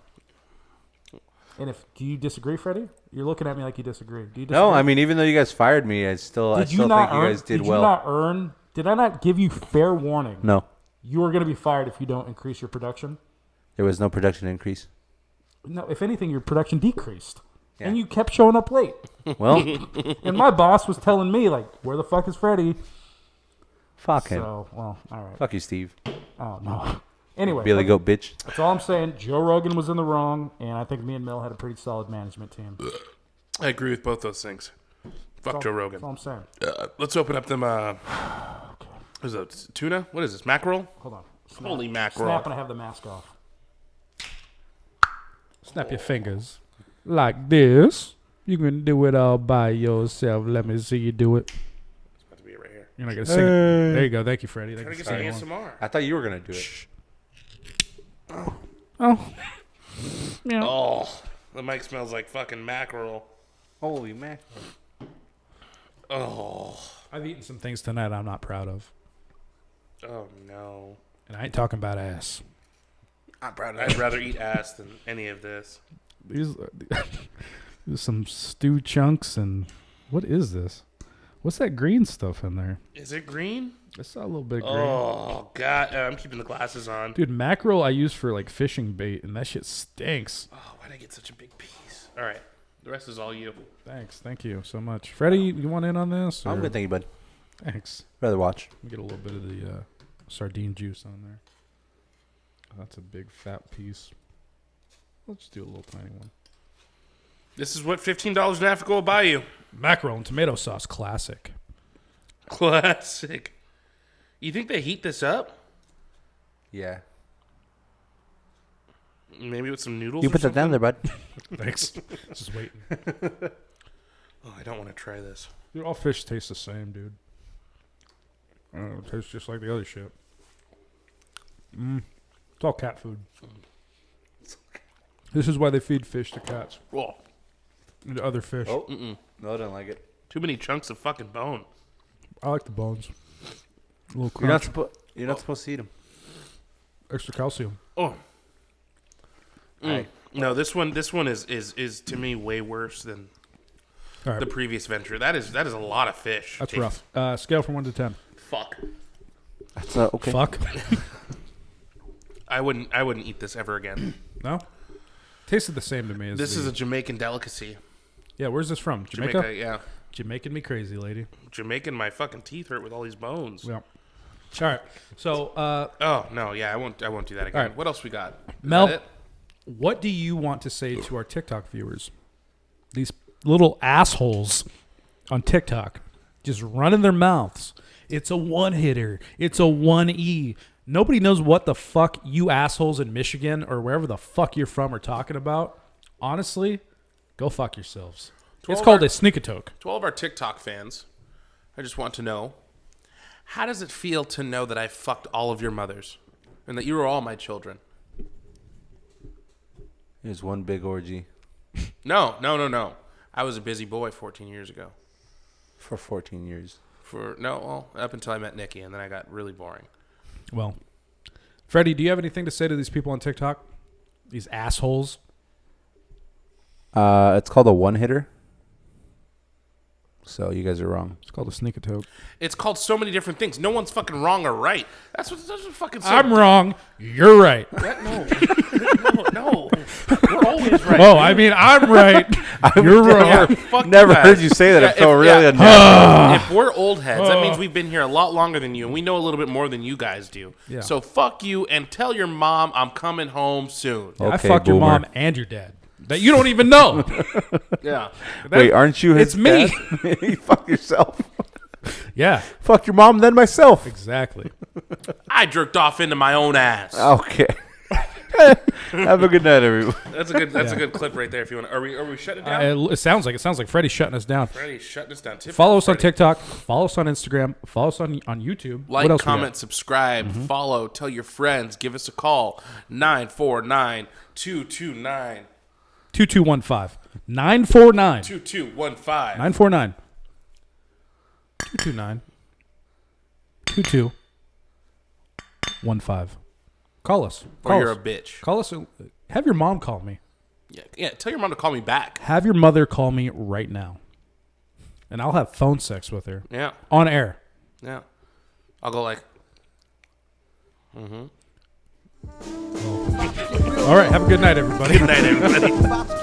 And do you disagree, Freddie? You're looking at me like you disagree. Do you disagree? No, I mean, even though you guys fired me, I still think you guys did well. Did you not earn? Did I not give you fair warning? No, You are going to be fired if you don't increase your production. there was no production increase. No, if anything, your production decreased. Yeah. And you kept showing up late. Well, And my boss was telling me, like, where the fuck is Freddie? fuck him. So, well, all right. Fuck you, Steve. Oh, no. Anyway, Billy Goat bitch. that's all I'm saying. Joe Rogan was in the wrong, and I think me and Mel had a pretty solid management team. I agree with both those things. Fuck Joe Rogan. That's all I'm saying. Let's open up them. What is that? Tuna? What is this? Mackerel? Hold on. Holy mackerel! Snap, and I have the mask off. Snap your fingers like this. You can do it all by yourself. Let me see you do it. It's about to be right here. You're not gonna sing it. There you go. Thank you, Freddie. Trying Thank to you get for some saying ASMR. I thought you were gonna do it. Oh. Yeah. Oh, the mic smells like fucking mackerel. Holy mackerel! Oh, I've eaten some things tonight I'm not proud of. oh no. And I ain't talking about ass. I'm proud of it. I'd rather eat ass than any of this. These there's some stew chunks and what is this? What's that green stuff in there? Is it green? I saw a little bit of green. Oh god, I'm keeping the glasses on. Dude, mackerel I use for like fishing bait and that shit stinks. Oh, why'd I get such a big piece? All right, the rest is all you. Thanks. Thank you so much. Freddie, you want in on this? I'm or- good, thank you, bud. Thanks. Rather watch. Get a little bit of the sardine juice on there. That's a big fat piece. Let's do a little tiny one. This is what $15 in Africa will buy you. Mackerel and tomato sauce, classic. Classic. You think they heat this up? Yeah. Maybe with some noodles. You or put that down there, bud. Thanks. Just waiting. Oh, I don't want to try this. Dude, all fish taste the same, dude. I don't know, it tastes just like the other shit. It's all cat food. This is why they feed fish to cats Whoa. and to other fish. No, I don't like it. Too many chunks of fucking bone. I like the bones. A little You're crunch. not supposed to eat them. Extra calcium. Oh. Aye. No, this one is to me way worse than All right. the previous venture. That is a lot of fish. That's Tastes- rough. Scale from 1 to 10. Fuck. That's okay. Fuck. I wouldn't eat this ever again. No? Tasted the same to me. As This the- is a Jamaican delicacy. Yeah, where's this from? Jamaica? Yeah. Jamaican me crazy, lady. Jamaican, my fucking teeth hurt with all these bones. Yeah. All right. So, Oh no, yeah, I won't do that again. All right. What else we got? Is Mel, that it? what do you want to say to our TikTok viewers? These little assholes on TikTok just running their mouths. It's a one-hitter. It's a 1E. Nobody knows what the fuck you assholes in Michigan or wherever the fuck you're from are talking about. Honestly, go fuck yourselves. It's called a sneak-a-toke. To all of our TikTok fans, I just want to know, how does it feel to know that I fucked all of your mothers and that you are all my children? It was one big orgy No. I was a busy boy 14 years ago. for 14 years. Up until I met Nikki, and then I got really boring. Well, Freddie, do you have anything to say to these people on TikTok? These assholes? It's called a one-hitter. So you guys are wrong. It's called a sneak-a-toke. It's called so many different things. No one's fucking wrong or right. That's what fucking. I'm wrong. You're right. No. We're always right. Oh, I mean, I'm right. You're wrong. Fuck you Never guys. heard you say that. Yeah, It felt if- really yeah. unnatural. If we're old heads, that means we've been here a lot longer than you, and we know a little bit more than you guys do. Yeah. So fuck you, and tell your mom I'm coming home soon. I Okay, fucked your boomer. mom and your dad. That you don't even know. Yeah. Wait, aren't you his It's me. dad? You fuck yourself. Yeah, Fuck your mom, then myself. exactly. I jerked off into my own ass. Okay. Have a good night, everyone. That's a good clip right there. If you want, are we shutting it down? It sounds like Freddie's shutting us down. Freddie's shutting us down. Tip Follow us on Freddie. TikTok. Follow us on Instagram. Follow us on YouTube. Like, what else we got? comment, subscribe, follow, tell your friends, give us a call. 949-229. 2215 949 2215. 949 229 2215. Call us. Or Call you're us. a bitch. Call us. Have your mom call me. Yeah, tell your mom to call me back. Have your mother call me right now. And I'll have phone sex with her. Yeah. On air. Yeah. I'll go like, All right. Have a good night, everybody. good night, everybody.